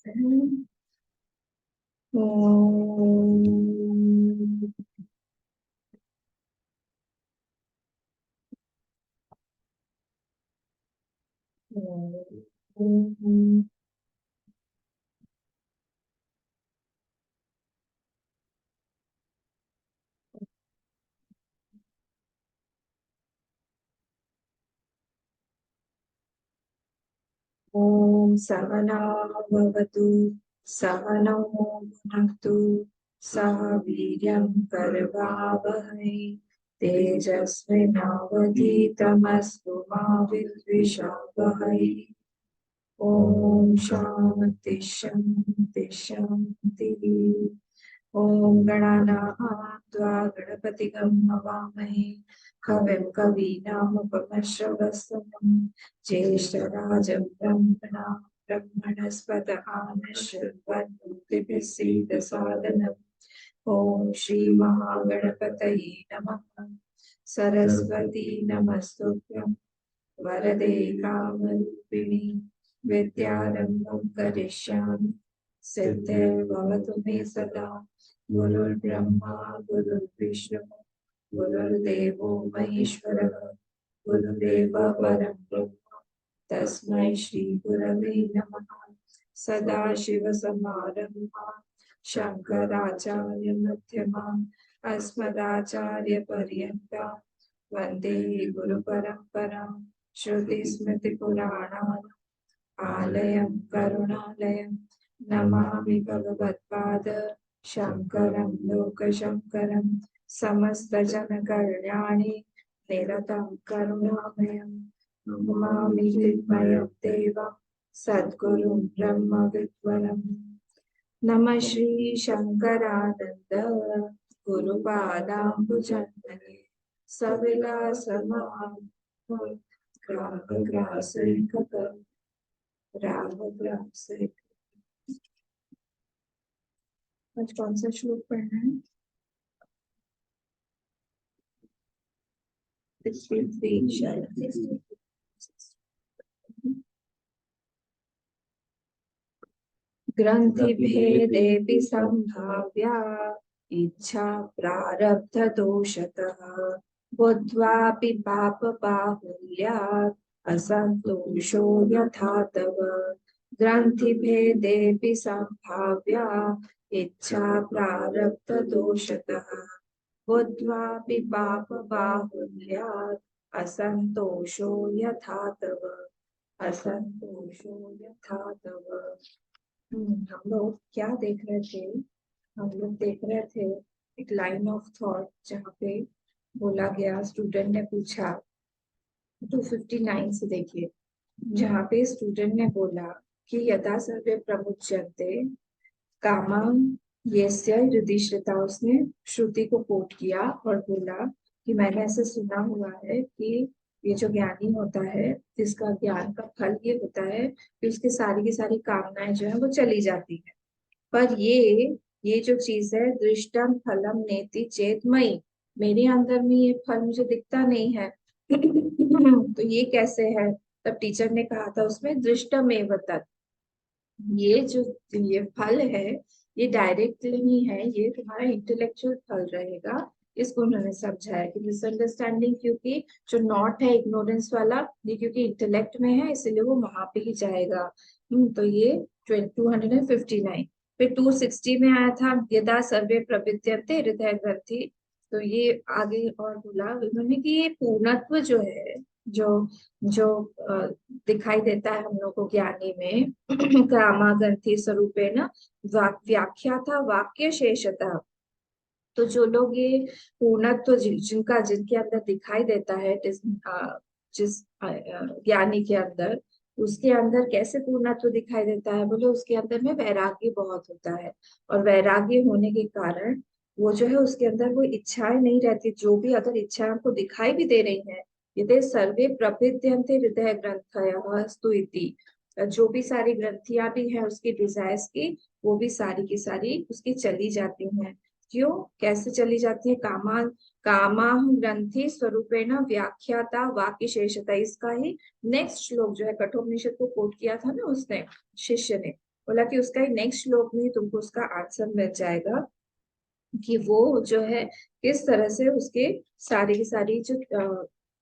ओम ओम ओम सहना भवतु सहनौ भुनक्तु सह वीर्यं करवावहै तेजस्विनावधीतमस्तु मा विद्विषावहै। ओम शांति शांति शांति। ओम गणानां त्वा गणपतिगं हवामहे कविं कवीनामुपमश्रवस्तमं ज्येष्ठराजं ब्रह्मणां ब्रह्मणस्पत आनश्यन्वन्नोतिभिस्सीदसादनम्। ओम श्री महागणपतये नमः। सरस्वती नमस्तुभ्यं वरदे कामरूपिणि विद्यारम्भं करिष्यामि सिद्धिर्भवतु मे सदा। गुरुर्ब्रह्मा गुरुर्विष्णु गुरुर्देवो महेश्वरः गुरुदेवः परं ब्रह्म तस्मै श्री गुरवे नमः। सदाशिवसमारम्भां शङ्कराचार्यमध्यमाम् अस्मदाचार्यपर्यन्तां वन्दे गुरुपरम्पराम्। श्रुतिस्मृतिपुराणानाम् आलयं करुणालयं नमामि भगवत्पाद शङ्करं लोकशङ्करं समस्तजनकल्याणे निरतं करुणामयं नमामि चिन्मयं देवं सद्गुरुं ब्रह्मविद्वरम्। नमः श्री शङ्करानन्द गुरुपादाम्बुजन्मने सविलासमां आज कौन सा श्लोक पढ़ना है? 63 शायद। ग्रंथि भेदेऽपि संभाव्या इच्छा प्रारब्ध दोषतः बुद्ध्वापि पाप बाहुल्यात् असन्तोषो यथा तव। ग्रंथि भेदेऽपि संभाव्या इच्छा प्रारब्ध दोषतः बुद्ध्वापि पाप बाहुल्यात् असन्तोषो यथा तव। असन्तोषो यथा तव। हम लोग क्या देख रहे थे? हम लोग देख रहे थे एक लाइन ऑफ थॉट जहाँ पे बोला गया, स्टूडेंट ने पूछा 259 से देखिए, जहाँ पे स्टूडेंट ने बोला कि यदा सर्वे प्रमुच्यन्ते कामं यस्य युधिष्ठिरः। उसने श्रुति को कोट किया और बोला कि मैंने ऐसे सुना हुआ है कि ये जो ज्ञानी होता है जिसका ज्ञान का फल ये होता है कि उसकी सारी की सारी कामनाएं जो है वो चली जाती है। पर ये जो चीज है दृष्टम फलम नेति चेत मयि, मेरे अंदर में ये फल मुझे दिखता नहीं है। तो ये कैसे है? तब टीचर ने कहा था उसमें दृष्टम एव तत्, ये जो ये फल है ये डायरेक्ट नहीं है, ये तुम्हारा इंटेलेक्चुअल फल रहेगा। इसको उन्होंने समझाया कि मिसअंडरस्टैंडिंग, क्योंकि जो नॉट है इग्नोरेंस वाला, ये क्योंकि इंटेलेक्ट में है इसलिए वो वहां पे ही जाएगा। तो ये 259। फिर 260 में आया था यदा सर्वे प्रविद्यन्ते हृदय ग्रंथि। तो ये आगे और बोला उन्होंने कि ये पूर्णत्व जो है, जो जो दिखाई देता है हम लोग को ज्ञानी में कामागंथि स्वरूपेण व्याख्या था वाक्य शेषतः। तो जो लोग ये पूर्णत्व जिनका जिनके अंदर दिखाई देता है, जिस ज्ञानी के अंदर, उसके अंदर कैसे पूर्णत्व दिखाई देता है? बोले उसके अंदर में वैराग्य बहुत होता है, और वैराग्य होने के कारण वो जो है उसके अंदर वो इच्छाएं नहीं रहती। जो भी अगर इच्छाएं हमको दिखाई भी दे रही हैं, यदि सर्वे प्रभिद्यन्ते हृदय ग्रंथयः स्तु इति, जो भी सारी ग्रंथियां भी हैं उसकी डिजायर्स की, वो भी सारी की सारी उसकी चली जाती हैं। क्यों? कैसे चली जाती है? कामा ग्रंथि स्वरूपेण व्याख्याता वाक्य शेषता। इसका ही नेक्स्ट श्लोक जो है कठोपनिषद को कोट किया था ना उसने, शिष्य ने, बोला कि उसका नेक्स्ट श्लोक में तुमको उसका आंसर मिल जाएगा कि वो जो है किस तरह से उसके सारी की सारी जो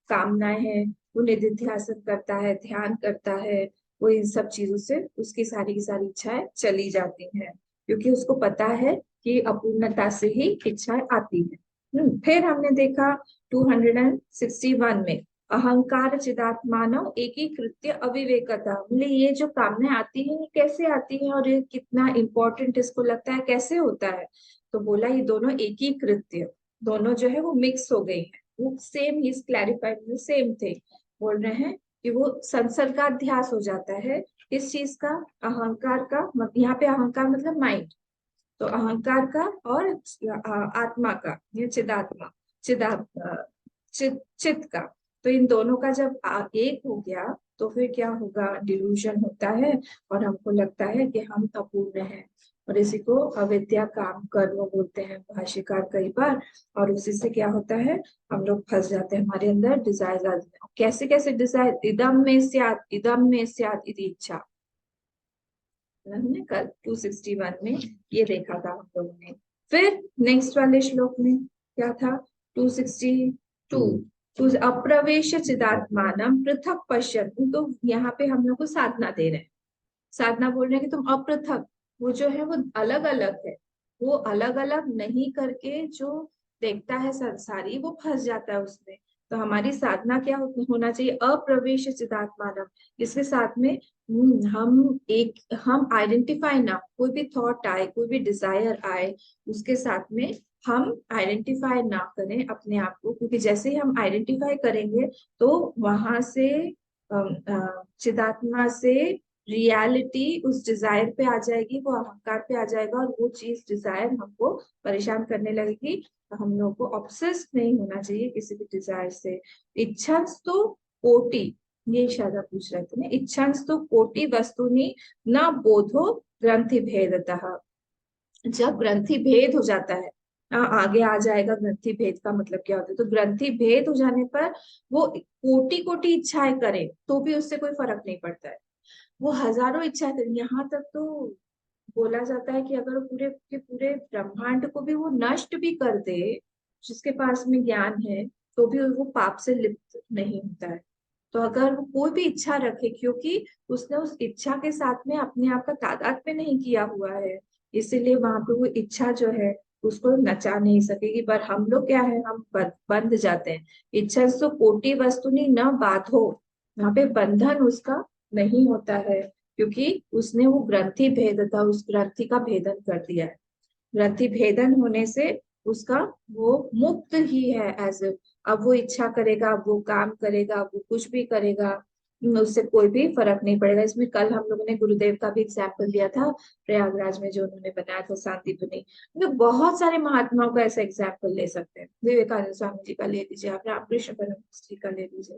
कामनाएं हैं वो निधिध्यासन करता है, ध्यान करता है, वो इन सब चीजों से उसकी सारी की सारी इच्छाएं चली जाती हैं, क्योंकि उसको पता है कि अपूर्णता से ही इच्छाएं आती है। फिर हमने देखा 261 में, अहंकार चिदात्मानव एकीकृत्य अविवेकता, बोले ये जो कामनाएं आती हैं ये कैसे आती हैं और ये कितना इंपॉर्टेंट इसको लगता है, कैसे होता है। तो बोला ये दोनों एक ही कृत्य, दोनों जो है वो मिक्स हो गई है, वो सेम ही क्लैरिफाइड सेम थे। बोल रहे हैं कि वो संसर्गाध्यास हो जाता है इस चीज का, अहंकार का, यहाँ पे अहंकार मतलब माइंड, तो अहंकार का और आत्मा का, ये चिदात्मा, चित का, तो इन दोनों का जब एक हो गया तो फिर क्या होगा, डिल्यूजन होता है और हमको लगता है कि हम अपूर्ण हैं, और इसी को अविद्या काम कर्म बोलते हैं भाष्यकार कई बार। और उसी से क्या होता है, हम लोग फंस जाते हैं, हमारे अंदर डिजायर आते हैं। कैसे कैसे डिजायर, इदम में स्यात् इति इच्छा, हमने कल 261 में ये देखा था हम लोगों ने। फिर नेक्स्ट वाले श्लोक में क्या था, 262, तो अप्रवेश चिदात्मानम पृथक पश्यन्तु, तो यहाँ पे हम लोग को साधना दे रहे हैं, साधना बोल रहे हैं कि तुम अपृथक, वो जो है वो अलग अलग है, वो अलग अलग नहीं करके जो देखता है संसारी वो फंस जाता है उसमें। तो हमारी साधना क्या होना चाहिए, अप्रवेश चिदात्मानम, इसके साथ में हम आइडेंटिफाई ना, कोई भी थॉट आए, कोई भी डिजायर आए, उसके साथ में हम आइडेंटिफाई ना करें अपने आप को, क्योंकि जैसे ही हम आइडेंटिफाई करेंगे तो वहां से चिदात्मा से रियलिटी उस डिजायर पे आ जाएगी, वो अहंकार पे आ जाएगा, और वो चीज डिजायर हमको परेशान करने लगेगी। तो हम लोग को ऑब्सेस्ड नहीं होना चाहिए किसी भी डिजायर से। इच्छा तो कोटि, ये शायद आप पूछ रहे थे ना, इच्छा तो कोटि वस्तुनि न बोधो ग्रंथि भेदतः, जब ग्रंथि भेद हो जाता है, आगे आ जाएगा ग्रंथि भेद का मतलब क्या होता है, तो ग्रंथि भेद हो जाने पर वो कोटि कोटि इच्छाएं करे तो भी उससे कोई फर्क नहीं पड़ता है, वो हजारों इच्छाएं करे, यहाँ तक तो बोला जाता है कि अगर पूरे के पूरे ब्रह्मांड को भी वो नष्ट भी कर दे, जिसके पास में ज्ञान है, तो भी वो पाप से लिप्त नहीं होता है। तो अगर वो कोई भी इच्छा रखे, क्योंकि उसने उस इच्छा के साथ में अपने आप का तादात्म्य नहीं किया हुआ है, इसीलिए वहां पे वो इच्छा जो है उसको नचा नहीं सकेगी। पर हम लोग क्या है, हम बंध जाते हैं, इच्छा सो कोटि वस्तुनि न बाधो, वहां पे बंधन उसका नहीं होता है, क्योंकि उसने वो ग्रंथि भेद था, उस ग्रंथि का भेदन कर दिया है। ग्रंथि भेदन होने से उसका वो मुक्त ही है एज, अब वो इच्छा करेगा, अब वो काम करेगा, अब वो कुछ भी करेगा, उससे कोई भी फर्क नहीं पड़ेगा। इसमें कल हम लोगों ने गुरुदेव का भी एग्जाम्पल दिया था, प्रयागराज में जो उन्होंने बनाया था शांतिपुनी, मतलब बहुत सारे महात्माओं का ऐसा एग्जाम्पल ले सकते हैं, विवेकानंद स्वामी जी का ले लीजिए, आप रामकृष्ण परमहंस जी का ले लीजिए,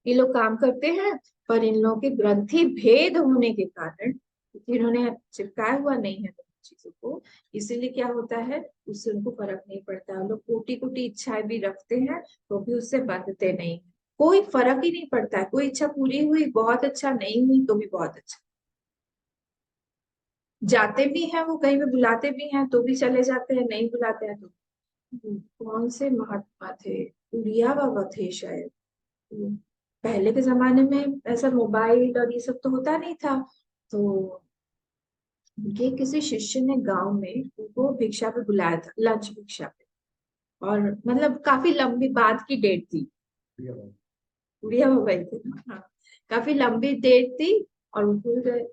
ये लोग काम करते हैं, पर इन लोगों के ग्रंथि भेद होने के कारण, क्योंकि इन्होंने चिपकाया हुआ नहीं है दोनों चीजों को, इसीलिए क्या होता है, उससे उनको फर्क नहीं पड़ता। लोग कोटि कोटि इच्छाएं भी रखते हैं तो भी उससे बंधते नहीं, कोई फर्क ही नहीं पड़ता है, कोई इच्छा पूरी हुई बहुत अच्छा, नहीं हुई तो भी बहुत अच्छा, जाते भी हैं वो कहीं पे, बुलाते भी हैं तो भी चले जाते हैं, नहीं बुलाते हैं तो। कौन से महात्मा थे, उड़िया बाबा थे शायद, पहले के जमाने में ऐसा मोबाइल और ये सब तो होता नहीं था, तो उनके किसी शिष्य ने गांव में उनको भिक्षा पे बुलाया था, लंच भिक्षा पे, और मतलब काफी लंबी बात की डेट थी, उड़िया मोबाइल थे ना, हाँ, काफी लंबी डेट थी, और वो भूल गए,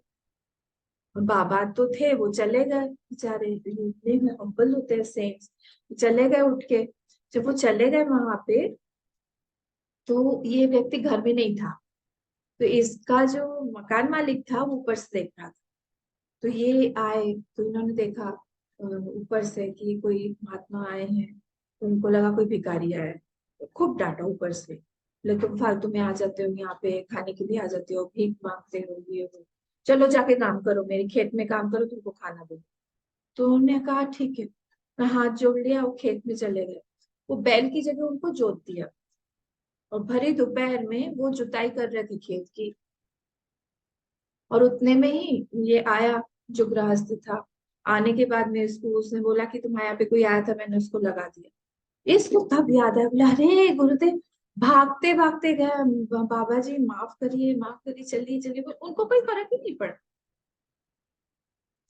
और बाबा तो थे, वो चले गए बेचारे, इतने में हम्बल होते हैं सेंट्स, चले गए उठ के। जब वो चले गए वहां पे, तो ये व्यक्ति घर में नहीं था, तो इसका जो मकान मालिक था वो ऊपर से देख रहा था, तो ये आए तो इन्होंने देखा ऊपर से कि कोई महात्मा आए हैं, तो उनको लगा कोई भिखारी आया है, तो खूब डांटा ऊपर से, बोले तुम फालतू में आ जाते हो, यहाँ पे खाने के लिए आ जाते हो, भीख मांगते हो, ये हो, चलो जाके काम करो, मेरे खेत में काम करो, तुमको खाना दो। तो उन्होंने कहा ठीक है, मैं हाथ जोड़ लिया, वो खेत में चले गए, वो बैल की जगह उनको जोत दिया, और भरी दोपहर में वो जुताई कर रहे थे खेत की, और उतने में ही ये आया जो गृहस्थ था। आने के बाद में इसको उसने बोला कि तुम्हारे यहाँ पे कोई आया था, मैंने उसको लगा दिया। इसको तब याद आया, बोला अरे गुरुदेव, भागते भागते गए, बाबा जी माफ करिए, चलिए चलिए, उनको कोई फर्क ही नहीं पड़ा।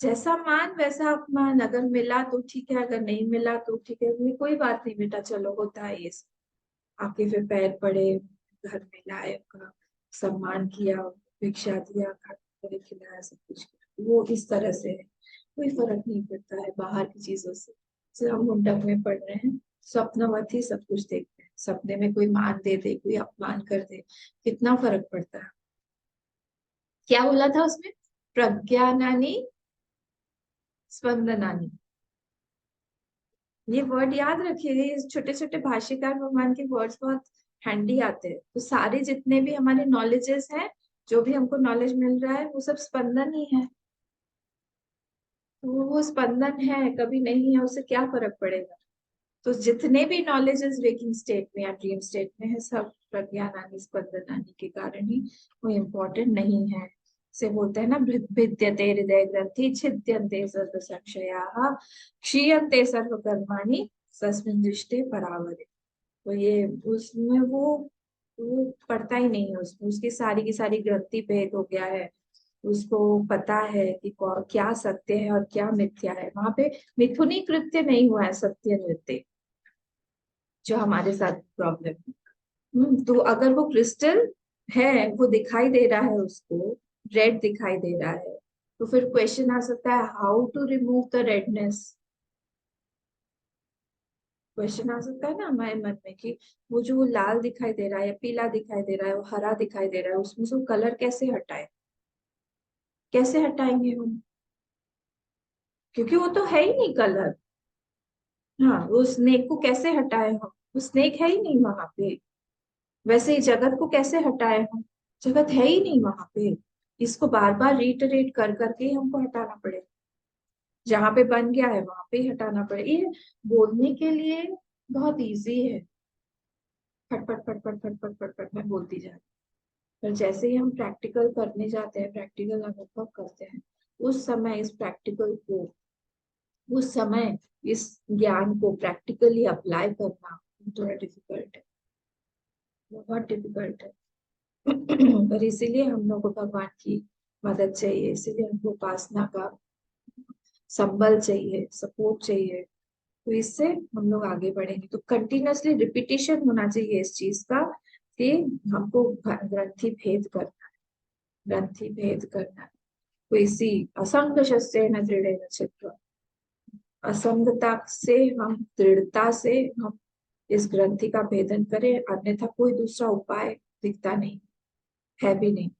जैसा मान वैसा अपमान, अगर मिला तो ठीक है, अगर नहीं मिला तो ठीक है, कोई कोई बात नहीं बेटा, चलो होता है ये सब। आके फिर पैर पड़े, घर में लाए, उनका सम्मान किया, भिक्षा दिया, खाने खिलाया, सब कुछ किया। वो इस तरह से है, कोई फर्क नहीं पड़ता है बाहर की चीजों से। जैसे हम मुंडक में पढ़ रहे हैं, स्वप्नवत ही सब कुछ देखते हैं, सपने में कोई मान दे दे, कोई अपमान कर दे, कितना फर्क पड़ता है। क्या बोला था उसमें? प्रज्ञानानि स्पंदनानि। ये वर्ड याद रखिए, ये छोटे छोटे भाष्यकार भगवान के वर्ड्स बहुत हैंडी आते हैं। तो सारे जितने भी हमारे नॉलेजेस हैं, जो भी हमको नॉलेज मिल रहा है, वो सब स्पंदन ही है। तो वो स्पंदन है, कभी नहीं है, उससे क्या फर्क पड़ेगा। तो जितने भी नॉलेजेस वेकिंग स्टेट में या ड्रीम स्टेट में है, सब प्रज्ञान आदि स्पंदन आदि के कारण ही वो इम्पोर्टेंट नहीं है। से बोलते हैं ना, भिद्यते हृदय ग्रंथि, छिद्यन्ते सर्व संशयाः, क्षीयन्ते सर्व कर्माणि, तस्मिन् दृष्टे परावरे। तो ये उसमें वो पढ़ता ही नहीं है, उसमें उसकी सारी की सारी ग्रंथि भेद हो गया है। उसको पता है कि क्या सत्य है और क्या मिथ्या है। वहां पे मिथुनी कृत्य नहीं हुआ है, सत्य नृत्य, जो हमारे साथ प्रॉब्लम है। तो अगर वो क्रिस्टल है, वो दिखाई दे रहा है उसको, रेड दिखाई दे रहा है, तो फिर क्वेश्चन आ सकता है, how to remove the redness. Question आ सकता है ना हमारे मन में कि वो जो लाल दिखाई दे रहा है या पीला दिखाई दे रहा है, वो हरा दिखाई दे रहा है, उसमें से कलर कैसे हटाए, कैसे हटाएंगे हम? क्योंकि वो तो है ही नहीं कलर। हाँ, वो स्नेक को कैसे हटाए हम? वो स्नेक है ही नहीं वहां पे। वैसे ही जगत को कैसे हटाए हम? जगत है ही नहीं वहां पे। इसको बार बार रिटरेट कर करके ही हमको हटाना पड़ेगा। जहां पे बन गया है वहां पे ही हटाना पड़ेगा। ये बोलने के लिए बहुत इजी है, फट फट फट फट फट फट फट फट मैं बोलती जा रही हूँ। पर जैसे ही हम प्रैक्टिकल करने जाते हैं, प्रैक्टिकल अनुभव करते हैं, उस समय इस प्रैक्टिकल को, उस समय इस ज्ञान को प्रैक्टिकली अप्लाई करना थोड़ा डिफिकल्ट है, बहुत डिफिकल्ट है। पर इसीलिए हम लोग को भगवान की मदद चाहिए, इसीलिए हमको उपासना का संबल चाहिए, सपोर्ट चाहिए। तो इससे हम लोग आगे बढ़ेंगे। तो कंटिन्यूअसली रिपीटिशन होना चाहिए इस चीज का, कि हमको ग्रंथि भेद करना है, ग्रंथि भेद करना है। तो इसी असंग शस्त्रेण दृढ़ेन चित्वा, असंगता से हम, दृढ़ता से हम इस ग्रंथि का भेदन करें, अन्यथा कोई दूसरा उपाय दिखता नहीं, है भी नहीं।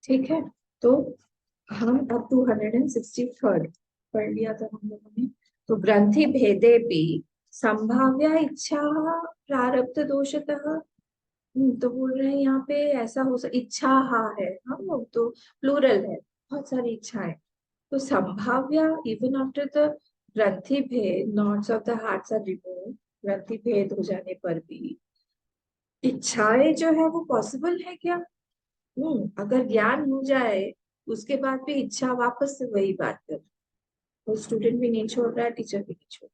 ठीक है। तो हम अब 263rd पढ़ लिया था हम लोगों ने। तो ग्रंथि भेदे भी संभाव्य इच्छा प्रारब्ध दोषतः। तो बोल रहे हैं यहाँ पे ऐसा हो सकता, इच्छा हाँ है, हम लोग तो प्लूरल है, बहुत सारी इच्छाएं। तो संभाव्य, even after the granthi bhed, knots of the hearts are remove, ग्रंथि भेद हो जाने पर भी इच्छाएं जो है वो पॉसिबल है क्या? अगर ज्ञान हो जाए, उसके बाद भी इच्छा वापस से वही बात कर, वो स्टूडेंट भी नहीं छोड़ रहा है, टीचर भी नहीं छोड़।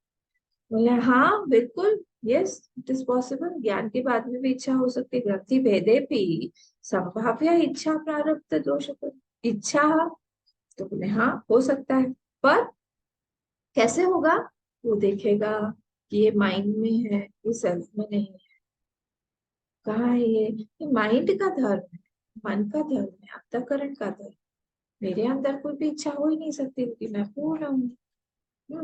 बोले हाँ बिल्कुल, यस इट इज पॉसिबल, ज्ञान के बाद में भी इच्छा हो सकती है। ग्रंथि भेदे भी संभाव्य इच्छा प्रारब्ध दोष इच्छा। तो बोले हाँ हो सकता है, पर कैसे होगा? वो देखेगा कि ये माइंड में है, ये सेल्फ में नहीं है। कहाँ है ये माइंड का धर्म है, मन का धर्म है, अंतःकरण का धर्म। मेरे अंदर कोई भी इच्छा हो ही नहीं सकती, क्योंकि मैं पूर्ण हूँ।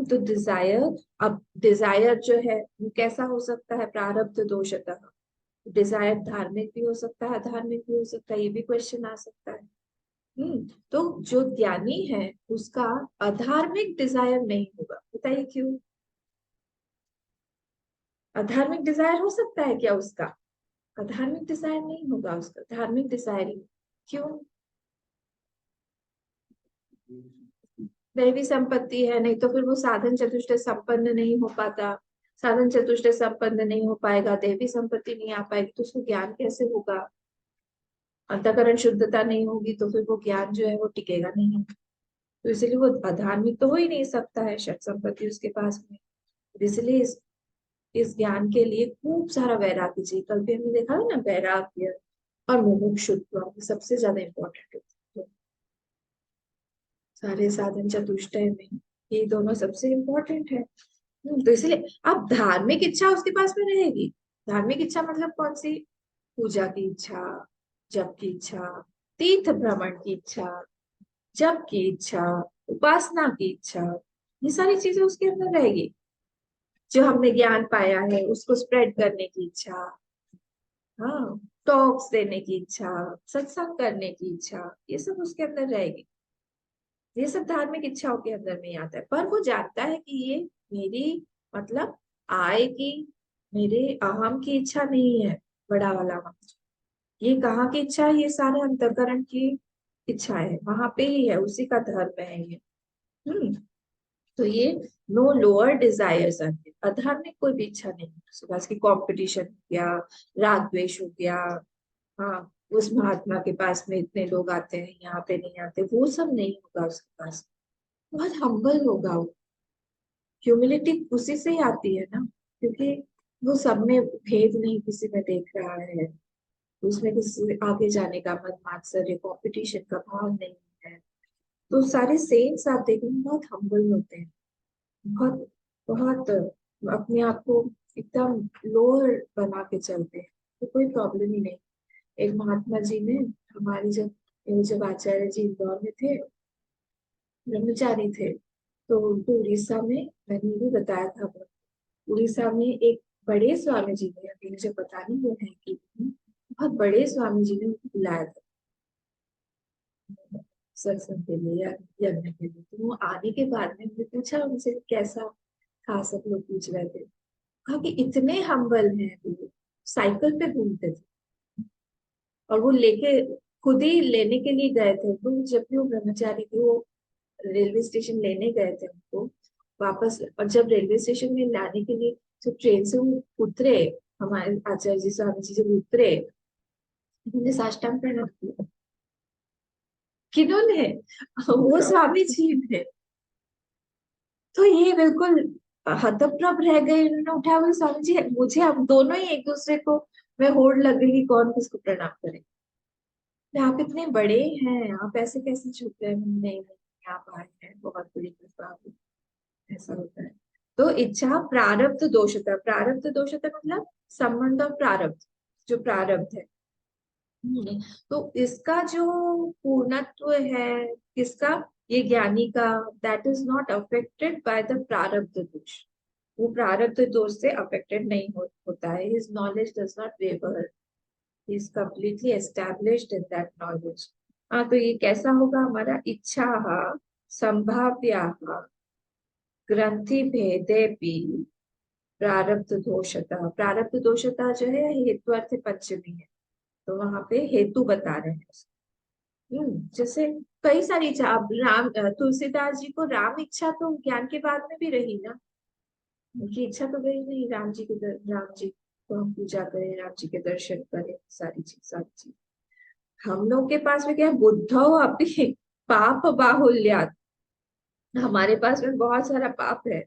तो डिजायर, अब डिजायर जो है वो कैसा हो सकता है? प्रारब्ध दोषतः। डिजायर धार्मिक भी हो सकता है, अधार्मिक भी हो सकता है, ये भी क्वेश्चन आ सकता है। तो जो ज्ञानी है उसका अधार्मिक डिजायर नहीं होगा, बताइए क्यों? अधार्मिक डिजायर हो सकता है क्या उसका? अधार्मिक डिजायर नहीं होगा उसका, धार्मिक डिजायर ही। क्यों? दैवी संपत्ति है, नहीं तो फिर वो साधन चतुष्टय संपन्न नहीं हो पाता। साधन चतुष्टय संपन्न नहीं हो पाएगा, देवी संपत्ति नहीं आ पाएगी, तो उसको ज्ञान कैसे होगा? अंतःकरण शुद्धता नहीं होगी तो फिर वो ज्ञान जो है वो टिकेगा नहीं, तो इसलिए वो अधार्मिक तो हो ही नहीं सकता है, षट संपत्ति उसके पास में। इसलिए इस ज्ञान के लिए खूब सारा वैराग्य चाहिए। कल भी हमने देखा है ना, वैराग्य और मुमुक्षुत्व सबसे ज्यादा इम्पोर्टेंट होता है। तो सारे साधन चतुष्टय में ये दोनों सबसे इम्पोर्टेंट है। तो इसलिए अब धार्मिक इच्छा उसके पास में रहेगी। धार्मिक इच्छा मतलब कौन सी? पूजा की इच्छा, जप की इच्छा, तीर्थ भ्रमण की इच्छा, जप की इच्छा, उपासना की इच्छा, ये सारी चीजें उसके अंदर रहेगी। जो हमने ज्ञान पाया है उसको स्प्रेड करने की इच्छा, हाँ, टॉक्स देने की इच्छा, सत्संग करने की इच्छा, ये सब उसके अंदर रहेगी। ये सब धार्मिक इच्छाओं के अंदर में ही आता है। पर वो जानता है कि ये मेरी मतलब आय की, मेरे अहम की इच्छा नहीं है, बड़ा वाला अहम। ये कहाँ की इच्छा है? ये सारे अंतःकरण की इच्छा है, वहां पे ही है, उसी का धर्म है ये। हम्म। तो ये नो लोअर डिजायर्स आते, अधार्मिक कोई भी इच्छा नहीं है उसके पास, की कंपटीशन हो गया, राग द्वेष हो गया, हाँ, उस महात्मा के पास में इतने लोग आते हैं यहाँ पे नहीं आते, वो सब नहीं होगा उसके पास। बहुत हम्बल होगा वो। ह्यूमिलिटी उसी से ही आती है ना, क्योंकि वो सब में भेद नहीं किसी में देख रहा है, उसमें किसी से आगे जाने का मत मात्सर्य कंपटीशन का भाव नहीं है। तो सारे सेंट्स आप देखेंगे बहुत हम्बल होते हैं, बहुत बहुत अपने आप को एकदम लोअर बना के चलते हैं, तो कोई प्रॉब्लम ही नहीं। एक महात्मा जी ने, हमारी जब जब आचार्य जी इंदौर में थे, ब्रह्मचारी थे, तो उनको उड़ीसा में, मैंने ये भी बताया था, उड़ीसा में एक बड़े स्वामी जी ने, अभी मुझे पता नहीं वो है कि नहीं, बहुत बड़े स्वामी जी ने उनको बुलाया था सत्संग के लिए या यज्ञ के लिए। तो वो आने के बाद में मुझे पूछा, उनसे कैसा था, सब लोग पूछ रहे थे। कहा कि इतने हम्बल हैं वो, साइकिल पे घूमते थे, और वो लेके खुद ही लेने के लिए गए थे तो जब भी वो ब्रह्मचारी थे, वो रेलवे स्टेशन लेने गए थे उनको वापस, और जब रेलवे स्टेशन में लाने के लिए जब ट्रेन से वो उतरे, हमारे आचार्य जी स्वामी जी जब उतरे, उन्होंने साष्टांग प्रणाम किया। किन्होंने? वो स्वामी जी ने। तो ये बिल्कुल हतप्रभ रह गए, उन्होंने उठाया, बोले स्वामी जी मुझे, हम दोनों ही एक दूसरे को, मैं होड़ लग गई कि कौन किसको प्रणाम करे। आप इतने बड़े हैं, आप ऐसे कैसे झुक गए? नहीं नहीं, आप आए हैं, बहुत बड़ी कृपा हुई। ऐसा होता है। तो इच्छा प्रारब्ध दोषता, प्रारब्ध दोषता मतलब संबंध और प्रारब्ध, जो प्रारब्ध है। तो इसका जो पूर्णत्व है किसका? ये ज्ञानी का, that is not affected by the प्रारब्ध दोष। वो प्रारब्ध दोष से अफेक्टेड नहीं होता है। His knowledge does not waver, he is completely established in that knowledge. हाँ, तो ये कैसा होगा हमारा? इच्छा संभाव्या ग्रंथि भेदे भी प्रारब्ध दोषता, प्रारब्ध दोषता जो है हेतु अर्थ पंचमी है, तो वहां पे हेतु बता रहे हैं उसको। जैसे कई सारी इच्छा, अब राम तुलसीदास जी को राम इच्छा तो ज्ञान के बाद में भी रही ना, उनकी इच्छा तो गई नहीं, राम जी को हम पूजा करें, राम जी के दर्शन करें, सारी चीज। हम लोग के पास में क्या है? बुद्धौ अपनी पाप बाहुल्यात, हमारे पास में बहुत सारा पाप है।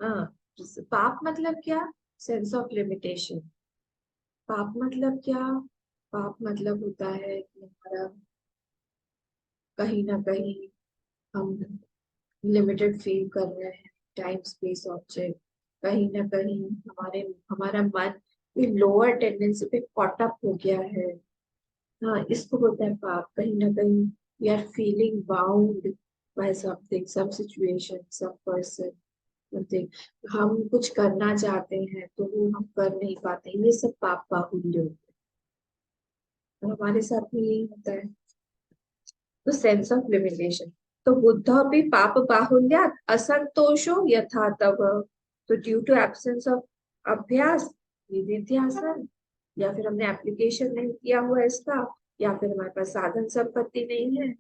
हाँ, पाप मतलब क्या? Sense of limitation. पाप मतलब क्या? पाप मतलब होता है कि हमारा कहीं ना कहीं हम लिमिटेड फील कर रहे हैं, टाइम स्पेस ऑब्जेक्ट, कहीं ना कहीं हमारे हमारा मन लोअर टेंडेंसी पे कॉट अप हो गया है। हाँ, इसको बोलते हैं पाप। कहीं ना कहीं we are feeling bound by something, some situation, some person, something. हम कुछ करना चाहते हैं तो वो हम कर नहीं पाते, ये सब पाप बाहुल्य होते हैं, और हमारे साथ भी यही होता है। तो सेंस ऑफ लिमिटेशन। तो बुद्ध भी पाप बाहुल्यात असंतोषो यथा तव, तो ड्यू टू एब्सेंस ऑफ अभ्यास, निधिध्यासन, या फिर हमने एप्लीकेशन नहीं किया हुआ इसका, या फिर हमारे पास साधन संपत्ति नहीं है,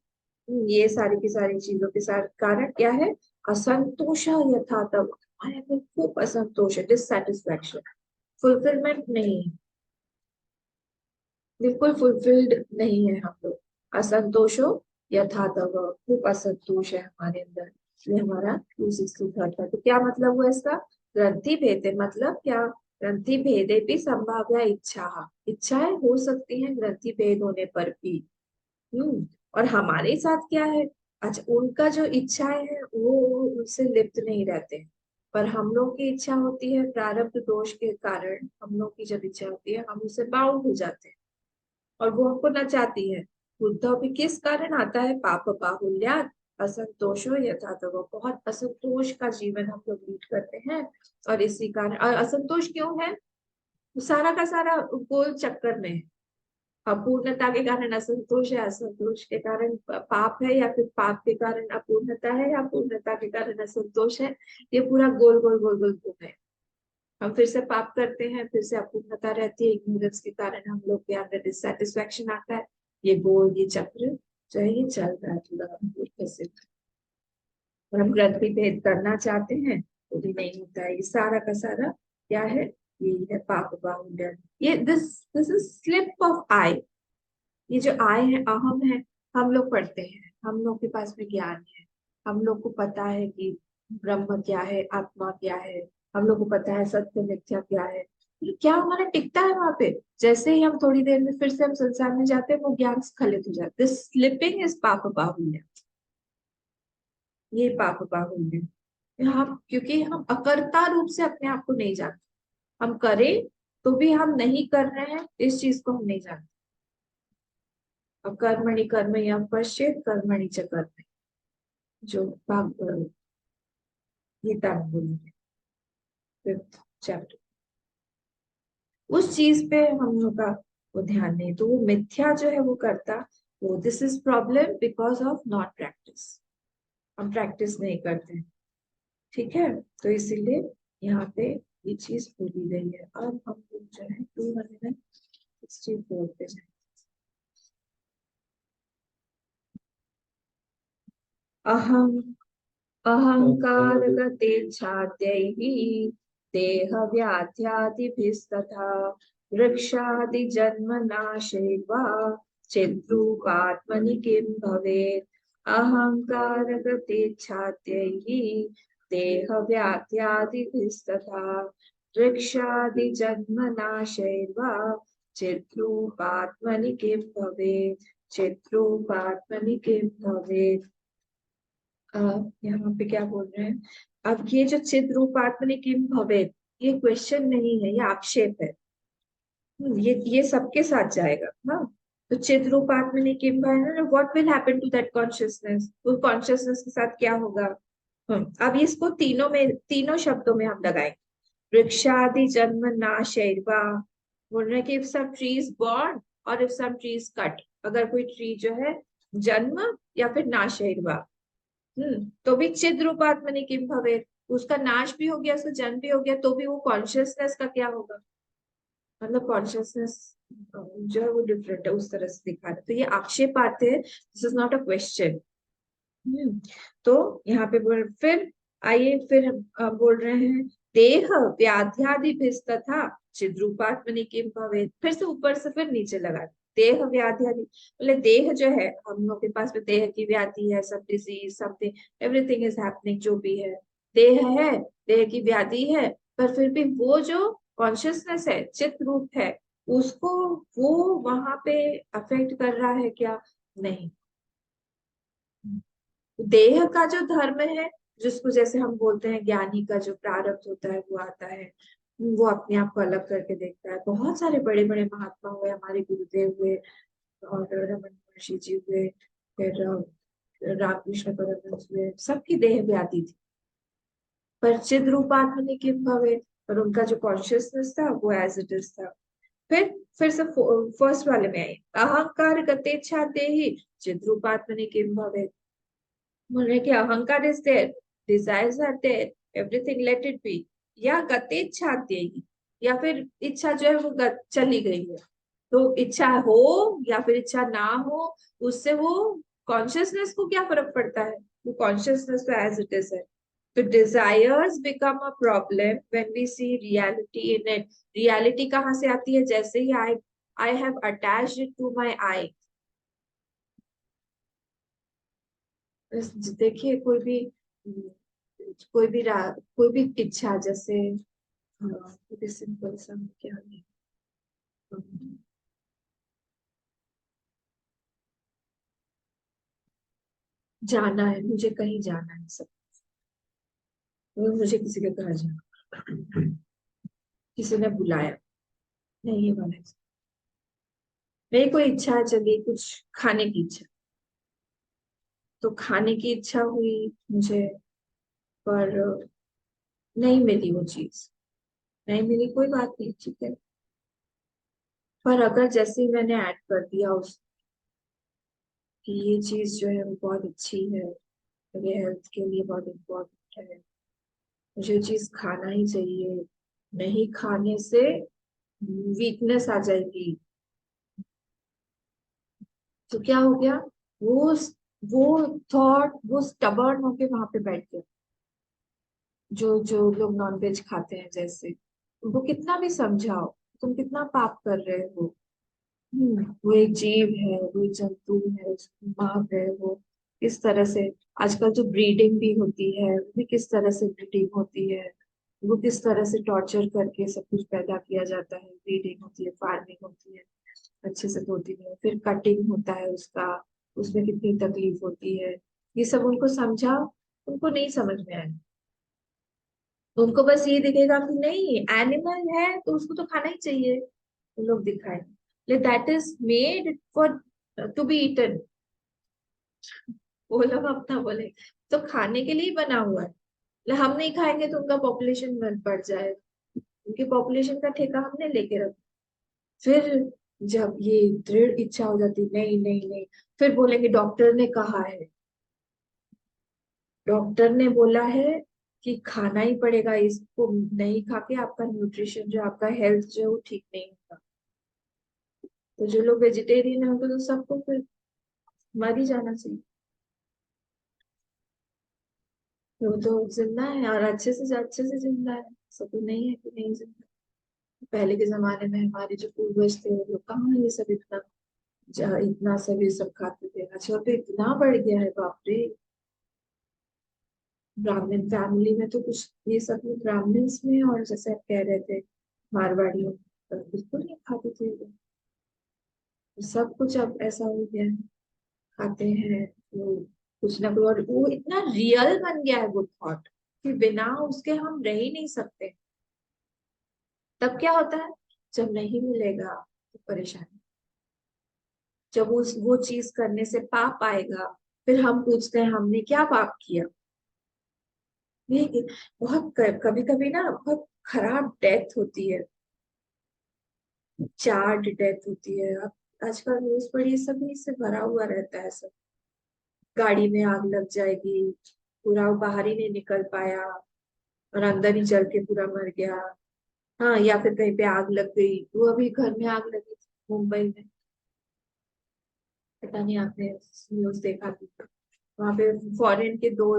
ये सारी की सारी चीजों के साथ कारण क्या है? असंतोष यथा तव, हमारे में खूब असंतोष है, डिससेटिस्फैक्शन, फुलफिलमेंट नहीं है। बिल्कुल फुलफिल्ड नहीं है हम लोग। असंतोषो यथा तव, खूब असंतोष है हमारे अंदर, ये हमारा 263 था। तो क्या मतलब हुआ इसका? ग्रंथि भेदे मतलब क्या? ग्रंथि भेदे भी संभाव्या इच्छा, इच्छाएं हो सकती हैं ग्रंथि भेद होने पर भी। और हमारे साथ क्या है? अच्छा, उनका जो इच्छाएं हैं वो उनसे लिप्त नहीं रहते हैं, पर हम लोग की इच्छा होती है, प्रारब्ध दोष के कारण हम लोग की जब इच्छा होती है हम उससे बाउंड हो जाते हैं, और वो हमको नचाती है। बुद्धि भी किस कारण आता है? पाप बाहुल्यात असंतोषो यथा तव, बहुत असंतोष का जीवन हम लोग लीड करते हैं। और इसी कारण, और असंतोष क्यों है? सारा का सारा गोल चक्कर में है। अपूर्णता के कारण असंतोष है, असंतोष के कारण पाप है, या फिर पाप के कारण अपूर्णता है, या अपूर्णता के कारण असंतोष है। ये पूरा गोल गोल गोल गोल घूम है। हम फिर से पाप करते हैं, फिर से अपूर्णता रहती है, इग्नोरेंस के कारण हम लोग के अंदर डिससेटिस्फैक्शन आता है। ये गोल, ये चक्र जो है ये चल रहा है पूरा हम लोग कैसे। और हम ग्रंथि भेद करना चाहते हैं वो भी नहीं होता है। ये सारा का सारा क्या है? ये है पाप बाहुल्य। ये दिस इज स्लिप ऑफ आई। ये जो आय है, अहम है। हम लोग पढ़ते हैं, हम लोग के पास में ज्ञान है, हम लोग को पता है कि ब्रह्म क्या है, आत्मा क्या है, हम लोग को पता है सत्य मिथ्या क्या है। ये क्या हमारा टिकता है वहां पे? जैसे ही हम थोड़ी देर में फिर से हम संसार में जाते हैं वो ज्ञान स्खलित हो जाता है। दिस स्लिपिंग इज पाप बाहुल्य। ये पाप बाहुल्य हम, क्योंकि हम अकर्ता रूप से अपने आप को नहीं जानते। हम करें तो भी हम नहीं कर रहे हैं, इस चीज को हम नहीं जानते। कर्मणि कर्म या पश्चेत कर्मणि च कर्म, जो भाग गीता में बोली है, 5th चैप्टर। उस चीज पे हम लोग का वो ध्यान नहीं, तो वो मिथ्या जो है वो करता। वो this is problem because of not practice. हम प्रैक्टिस नहीं करते। ठीक है, तो इसीलिए यहाँ पे ये चीज बोली गई है। अब हम लोग जो है 264 पे जाए। अहम अहङ्कारगतेच्छाद्यैः देहव्याध्यादिभिस्तथा वृक्षादिजन्मनाशैर्वा चिद्रूपात्मनि किं भवेत्? अहङ्कारगतेच्छाद्यैः देहव्याध्यादिभिस्तथा वृक्षादिजन्मनाशैर्वा चिद्रूपात्मनि किं भवेत्? चिद्रूपात्मनि किं भवेत्? यहाँ पे क्या बोल रहे हैं? अब ये जो चिद रूपात्मनि किम भवेत्, ये क्वेश्चन नहीं है, ये आक्षेप है। ये सबके साथ जाएगा। हाँ, तो चिद रूपात्मनि किम भवेत्, what will happen to that consciousness? उस कॉन्शियसनेस के साथ क्या होगा? अब इसको तीनों में, तीनों शब्दों में हम लगाएंगे। वृक्षादि जन्म नाशैर्वा, बोल रहे हैं कि इफ सम ट्रीज बॉर्न और इफ सम ट्रीज कट, अगर कोई ट्री जो है जन्म या फिर नाशैर्वा, तो भी चिद रूपात्मनि किम भवेत्, उसका नाश भी हो गया, उसका जन्म भी हो गया, तो भी वो कॉन्शियसनेस का क्या होगा? मतलब कॉन्शियसनेस जो है वो डिफरेंट है, उस तरह से दिखा रहे। तो ये आक्षेप आते हैं, this is not a question. तो यहाँ पे फिर आइए, फिर बोल रहे हैं देह व्याध्यादि तथा चिद्रूपात्मनि किम भवेत्। फिर से ऊपर से फिर नीचे लगा, देह व्याध्यादि, बोले देह जो है हम लोग के पास में, देह की व्याधि है, सब disease something everything is happening, जो भी है देह है, देह की व्याधि है। पर फिर भी वो जो कॉन्शियसनेस है, चित रूप है, उसको वो वहां पे अफेक्ट कर रहा है क्या? नहीं। देह का जो धर्म है, जिसको जैसे हम बोलते हैं ज्ञानी का जो प्रारब्ध होता है वो आता है, वो अपने आप को अलग करके देखता है। बहुत सारे बड़े बड़े महात्मा हुए, हमारे गुरुदेव हुए और रमन महर्षि जी हुए, फिर रामकृष्ण परमहंस हुए, सबकी देह व्याधि थी, पर चिद रूपात्मनि किम भवे, पर उनका जो कॉन्शियसनेस था वो एज इट इज था। फिर से फर्स्ट वाले में आए, अहंकार गतेच्छा देहि चिद रूपात्मनि किम भवे। बोल रहे कि ahankar is there, desires are there, everything let it be, या गति इच्छा देगी, या फिर इच्छा जो है वो चली गई है। तो इच्छा हो या फिर इच्छा ना हो, उससे वो कॉन्शियसनेस को क्या फर्क पड़ता है? वो कॉन्शियसनेस तो एज इट इज है। तो desires become a problem when we see reality in it. Reality कहाँ से आती है? जैसे ही आई I have attached it to my eye. देखिए कोई भी इच्छा, जैसे सिंपल सा क्या है, अम, जाना है, मुझे कहीं जाना है, सब मुझे किसी के घर जाना, किसी ने बुलाया, नहीं ये वाला मेरी कोई इच्छा है, चलिए कुछ खाने की इच्छा, तो खाने की इच्छा हुई मुझे, पर नहीं मिली वो चीज, नहीं मिली, कोई बात नहीं, ठीक है। पर अगर जैसे ही मैंने ऐड कर दिया उस कि ये चीज जो है वो बहुत अच्छी है, मेरे हेल्थ के लिए बहुत इम्पोर्टेंट है, मुझे ये चीज खाना ही चाहिए, नहीं खाने से वीकनेस आ जाएगी, तो क्या हो गया, वो वो थॉट वो स्टबर्न होके वहां पे बैठ गया। जो जो लोग नॉनवेज खाते हैं, जैसे उनको कितना भी समझाओ, तुम कितना पाप कर रहे हो, वो एक जीव है, वो एक जंतु है, उसकी माँ है, वो किस तरह से, आजकल जो ब्रीडिंग भी होती है वो भी किस तरह से ब्रीडिंग होती है, वो किस तरह से टॉर्चर करके सब कुछ पैदा किया जाता है, ब्रीडिंग होती है, फार्मिंग होती है, अच्छे से होती है, फिर कटिंग होता है उसका, उसमें कितनी तकलीफ होती है, ये सब उनको समझा, उनको नहीं समझ में आया, उनको बस ये दिखेगा कि नहीं एनिमल है तो उसको तो खाना ही चाहिए, वो लोग दिखाए that is made for to be eaten, वो लोग अपना बोले तो खाने के लिए ही बना हुआ है, हम नहीं खाएंगे तो उनका पॉपुलेशन बढ़ जाए, उनकी पॉपुलेशन का ठेका हमने लेके रखा, फिर जब ये दृढ़ इच्छा हो जाती, नहीं नहीं नहीं, फिर बोलेंगे डॉक्टर ने कहा है, डॉक्टर ने बोला है कि खाना ही पड़ेगा इसको, नहीं खा के आपका न्यूट्रिशन जो आपका हेल्थ जो है वो ठीक नहीं होगा, तो जो लोग वेजिटेरियन है उनको तो सबको फिर मर ही जाना चाहिए, तो वो तो जिंदा है और अच्छे से जिंदा है, सब तो नहीं है कि नहीं जिंदा, पहले के जमाने में हमारे जो पूर्वज थे वो लोग कहाँ ये सब इतना इतना सब ये सब खाते थे, अच्छा तो इतना बढ़ गया है, बाप रे, ब्राह्मण फैमिली में तो कुछ ये सब लोग ब्राह्मण्स में, और जैसे आप कह रहे थे मारवाड़ियों तो बिल्कुल नहीं खाते थे ये लोग। सब कुछ अब ऐसा हो गया है, खाते हैं वो कुछ ना कुछ, और वो इतना रियल बन गया है वो थॉट कि बिना उसके हम रह ही नहीं सकते, तब क्या होता है, जब नहीं मिलेगा तो परेशानी, जब उस वो चीज करने से पाप आएगा, फिर हम पूछते हैं हमने क्या पाप किया, ये बहुत कभी कभी ना बहुत खराब डेथ होती है, चार्ड डेथ होती है, अब आजकल न्यूज पढ़ी सभी से भरा हुआ रहता है सब, गाड़ी में आग लग जाएगी, पूरा वो बाहर ही नहीं निकल पाया और अंदर ही जल के पूरा मर गया, हाँ, या फिर कहीं पे आग लग गई, वो अभी घर में आग लगी थी मुंबई में, पता नहीं आपने न्यूज देखा थी, वहां पे फॉरेन के दो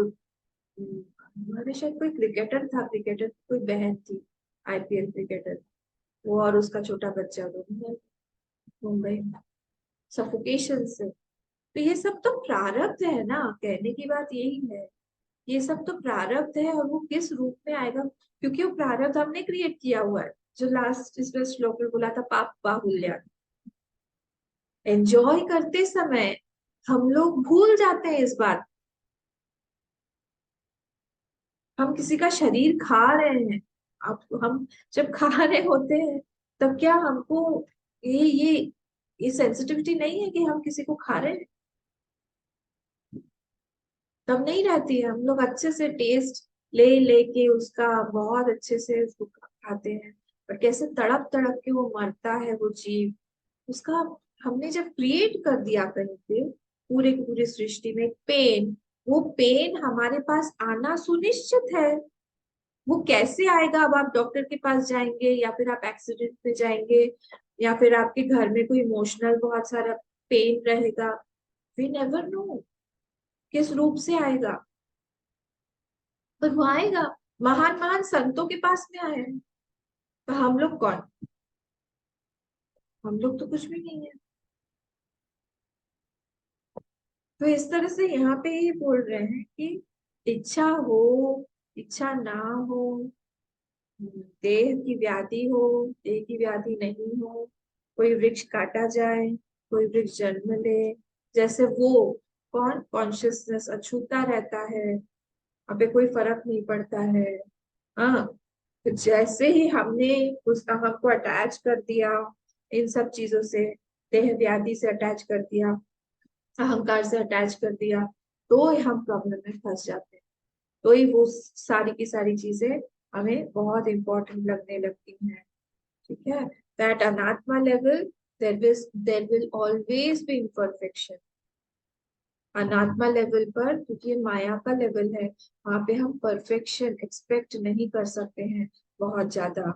हमारे शायद कोई क्रिकेटर था, क्रिकेटर की कोई बहन थी, आईपीएल क्रिकेटर, वो और उसका छोटा बच्चा दोनों मुंबई में सफोकेशन से, तो ये सब तो प्रारब्ध है ना, कहने की बात यही है, ये सब तो प्रारब्ध है, और वो किस रूप में आएगा, क्योंकि वो प्रारब्ध हमने क्रिएट किया हुआ है, जो लास्ट इसमें श्लोक में बोला था पाप बाहुल्य, एंजॉय करते समय हम लोग भूल जाते हैं इस बात, हम किसी का शरीर खा रहे हैं, अब हम जब खा रहे होते हैं तब क्या हमको ये ये ये सेंसिटिविटी नहीं है कि हम किसी को खा रहे हैं, तब नहीं रहती है, हम लोग अच्छे से टेस्ट ले लेके उसका बहुत अच्छे से उसको खाते हैं, पर कैसे तड़प तड़प के वो मरता है वो जीव, उसका हमने जब क्रिएट कर दिया कहीं पे पूरे की पूरी सृष्टि में पेन, वो पेन हमारे पास आना सुनिश्चित है, वो कैसे आएगा, अब आप डॉक्टर के पास जाएंगे या फिर आप एक्सीडेंट में जाएंगे या फिर आपके घर में कोई इमोशनल बहुत सारा पेन रहेगा, वी नेवर नो किस रूप से आएगा, पर वो आएगा, महान महान संतों के पास में आए हैं, तो हम लोग कौन, हम लोग तो कुछ भी नहीं है। तो इस तरह से यहाँ पे ये बोल रहे हैं कि इच्छा हो, इच्छा ना हो, देह की व्याधि हो, देह की व्याधि नहीं हो, कोई वृक्ष काटा जाए, कोई वृक्ष जन्म ले, जैसे वो कौन कॉन्शियसनेस अछूता रहता है, अबे कोई फर्क नहीं पड़ता है। हाँ, तो जैसे ही हमने उस अहम को अटैच कर दिया इन सब चीजों से, देह व्याधि से अटैच कर दिया, अहंकार से अटैच कर दिया, तो हम प्रॉब्लम में फंस जाते हैं। तो ही वो सारी की सारी चीजें हमें बहुत इंपॉर्टेंट लगने लगती हैं। ठीक है, दैट अनात्मा level, there will always be imperfection. अनात्मा लेवल पर, क्योंकि ये माया का लेवल है, वहां पे हम परफेक्शन एक्सपेक्ट नहीं कर सकते हैं बहुत ज्यादा।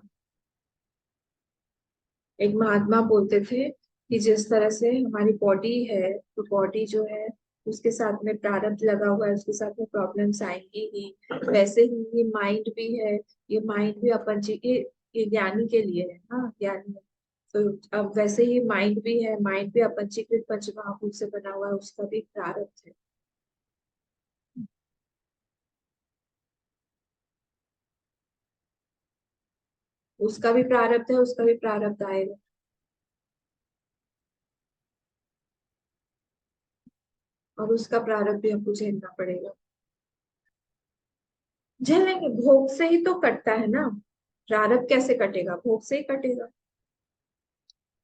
एक महात्मा बोलते थे कि जिस तरह से हमारी बॉडी है, तो बॉडी जो है उसके साथ में प्रारब्ध लगा हुआ है, उसके साथ में प्रॉब्लम्स आएंगी ही, वैसे ही ये माइंड भी है। ये माइंड भी अपन जी के, ये ज्ञानी के लिए है, हाँ ज्ञानी है। तो अब वैसे ही माइंड भी है, माइंड भी अपंचीकृत पंच महाभूत से बना हुआ है, उसका भी प्रारब्ध है। उसका भी प्रारब्ध है, उसका भी प्रारब्ध आएगा। और उसका प्रारब्ध भी हमको झेलना पड़ेगा। झेलेंगे, भोग से ही तो कटता है ना। प्रारब्ध कैसे कटेगा, भोग से ही कटेगा।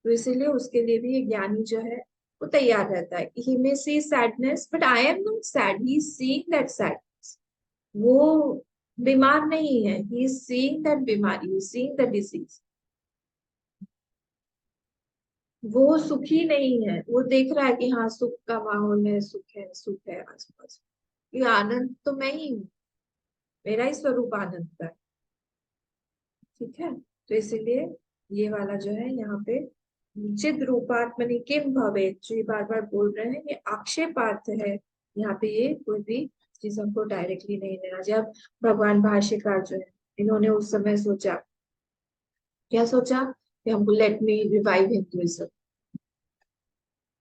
तो इसीलिए उसके लिए भी ये ज्ञानी जो है वो तैयार रहता है। He may see sadness but I am not sad, he is seeing that sadness. वो बीमार नहीं है, ही इज सीइंग दैट बीमारी, he is seeing the disease. वो सुखी नहीं है, वो देख रहा है कि हाँ सुख का माहौल है, सुख है, सुख है आसपास। ये आनंद तो मैं ही हूँ, मेरा ही स्वरूप आनंद का है। ठीक है, तो इसीलिए ये वाला जो है यहाँ पे, चिद रूपात्मनि किम भवेत, जो ये बार बार बोल रहे हैं, ये आक्षेपार्थ है। यहाँ पे ये कोई भी चीज हमको डायरेक्टली नहीं लेना। जब भगवान भाष्यकार जो है, इन्होंने उस समय सोचा, क्या सोचा कि हमको let me revive Hinduism,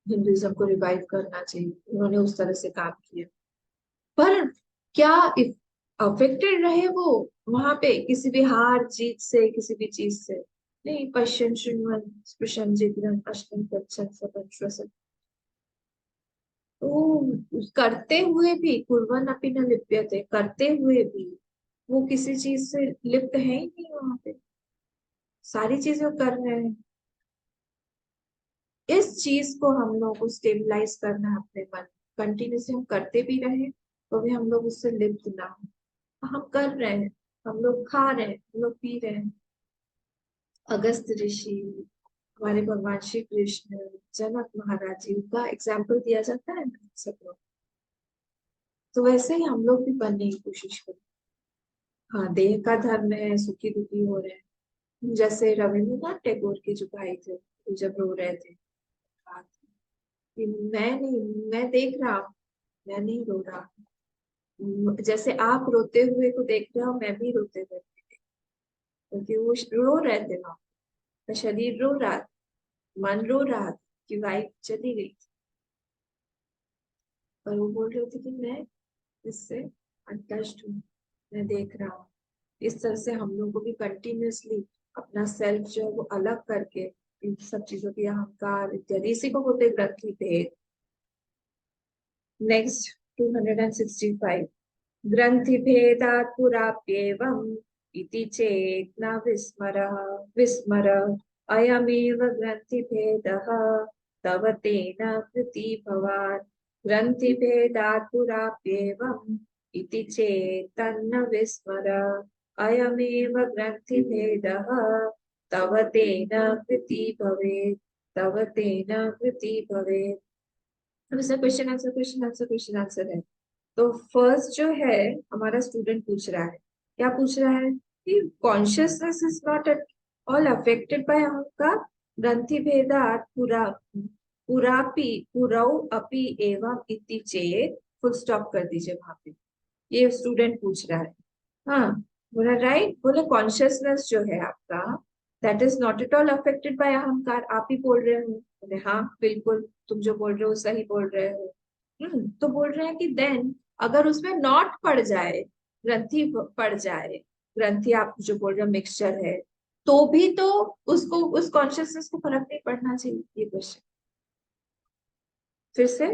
Hinduism को रिवाइव करना चाहिए, उन्होंने उस तरह से काम किया। पर क्या अफेक्टेड रहे वो वहां पे किसी भी हार जीत से, किसी भी चीज से? नहीं। पश्चिम शृण्वन् स्पृशन् जिघ्रन् अश्विन् गच्छन् स्वपन् श्वसन्। तो करते हुए भी, कुर्वन् अपि न लिप्यते, करते हुए भी वो किसी चीज से लिप्त है ही नहीं वहां पे, सारी चीजें कर रहे हैं। इस चीज को हम लोग को स्टेबलाइज करना है अपने मन, कंटिन्यूसली हम करते भी रहे तो भी हम लोग उससे लिप्त ना हो। हम कर रहे हैं, हम लोग खा रहे हैं, हम लोग पी रहे हैं। अगस्त ऋषि, हमारे भगवान श्री कृष्ण, जनक महाराज जी का एग्जाम्पल दिया जाता है ना सब लोग। तो वैसे ही हम लोग भी बनने की कोशिश करें। हाँ, देह का धर्म है, सुखी दुखी हो रहे हैं। जैसे रविन्द्रनाथ टैगोर के जो भाई थे, वो जब रो रहे थे, बात कि मैं नहीं, मैं देख रहा हूँ, मैं नहीं रो रहा। जैसे आप रोते हुए को देख रहे हो, मैं भी रोते हुए, क्योंकि वो रो रहे थे वहां, का शरीर रो रहा था, मन रो रहा था कि वाइफ चली गई थी। पर वो बोल रहे थे कि मैं इससे अनटच्ड हूँ, मैं देख रहा हूँ। इस तरह से हम लोग को भी कंटिन्यूअसली अपना सेल्फ जो है वो अलग करके, इन सब चीजों की, अहंकार इत्यादि, इसी को बोलते हैं ग्रंथि भेद। नेक्स्ट 265, ग्रंथि भेदात् पुराप्येवम् इति चेत् न विस्मरः, विस्मर अयमेव ग्रंथि भेदः तव तेन कृति भवात्। ग्रंथि भेदात् पुराप्येवम् इति चेत् तन्न विस्मर अयमेव ग्रंथि भेदः तव तेन कृति भवेत्, तव तेन कृति भवेत्। अब इसमें question answer, question answer, question answer है। तो फर्स्ट जो है, हमारा स्टूडेंट पूछ रहा है, क्या पूछ रहा है कि consciousness is not at all affected by अहंकार, ग्रंथि भेदात् पुरा, पुरापि पुरौ अपि एवं इति चेत, फुल स्टॉप कर दीजिए वहां पे। ये स्टूडेंट पूछ रहा है। हाँ, बोला राइट, बोले कॉन्शियसनेस जो है आपका, that is not at all affected by अहंकार। आप ही बोल रहे हो। बोले हाँ बिल्कुल, तुम जो बोल रहे हो सही बोल रहे हो। तो बोल रहे हैं कि देन अगर उसमें नॉट पड़ जाए, ग्रंथि पड़ जाए, ग्रंथि आप जो बोल रहे हो मिक्सचर है, तो भी तो उसको, उस कॉन्शियसनेस को फर्क नहीं पड़ना चाहिए। ये क्वेश्चन फिर से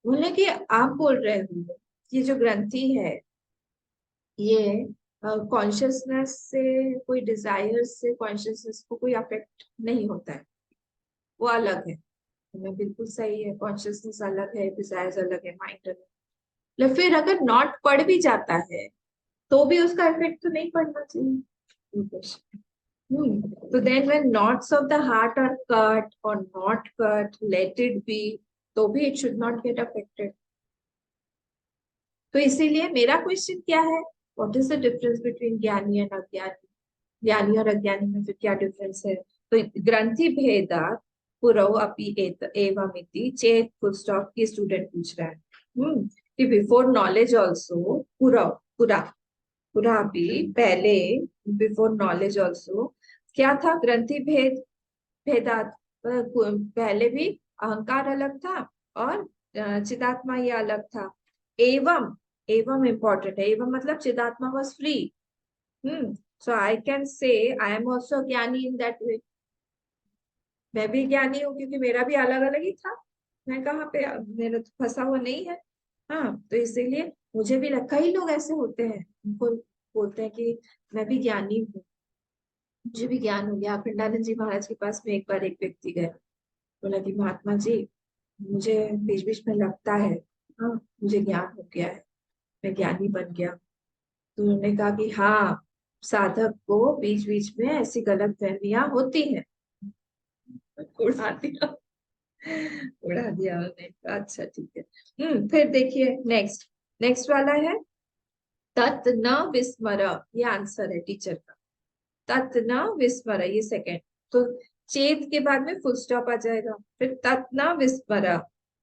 बोले कि आप बोल रहे हो ये जो ग्रंथि है ये कॉन्शियसनेस से, कोई डिजायर से कॉन्शियसनेस को कोई अफेक्ट नहीं होता है, वो अलग है। मैं बिल्कुल सही है, कॉन्शियसनेस अलग है, डिजायर्स अलग है, माइंड अलग है। फिर अगर नॉट पड़ भी जाता है तो भी उसका इफेक्ट तो नहीं पड़ना चाहिए। तो then when knots of the heart are cut or not cut, let it be, तो भी it should not get affected। तो इसीलिए मेरा क्वेश्चन क्या है, what is the difference between gyani and अज्ञानी? ज्ञानी और अज्ञानी में फिर क्या डिफरेंस है? तो ग्रंथि भेदात पुरौ अपि एवं इति चेत फुल स्टॉप की स्टूडेंट पूछ रहा है। कि बिफोर नॉलेज ऑल्सो पुरौ, पुरा, पुरा भी पहले, बिफोर नॉलेज ऑल्सो क्या था? ग्रंथि भेद, भेदात पहले भी अहंकार अलग था और चिदात्मा ये अलग था। एवं, एवं इंपॉर्टेंट है। एवं मतलब चिदात्मा was free. So I can say I am also ज्ञानी इन दैट वे। मैं भी ज्ञानी हूँ क्योंकि मेरा भी अलग अलग ही था। मैं कहाँ पे, मेरा तो फंसा हुआ नहीं है। हाँ, तो इसीलिए मुझे भी लगता, कई लोग ऐसे होते हैं उनको बोलते हैं कि मैं भी ज्ञानी हूँ, मुझे भी ज्ञान हो गया। खंडानंद जी महाराज के पास में एक बार एक व्यक्ति गया, बोला कि महात्मा जी मुझे बीच बीच में लगता है, हाँ मुझे ज्ञान हो गया है, मैं ज्ञानी बन गया। तो उन्होंने कहा कि हाँ, साधक को बीच बीच में ऐसी गलत फहमियां होती हैं। उड़ा दिया, उड़ा दिया उन्होंने। अच्छा ठीक है। फिर देखिए नेक्स्ट, नेक्स्ट वाला है तत् न विस्मर। ये आंसर है टीचर का। तत् न विस्मर, ये सेकंड। तो चेत के बाद में फुल स्टॉप आ जाएगा, फिर तत् न विस्मर।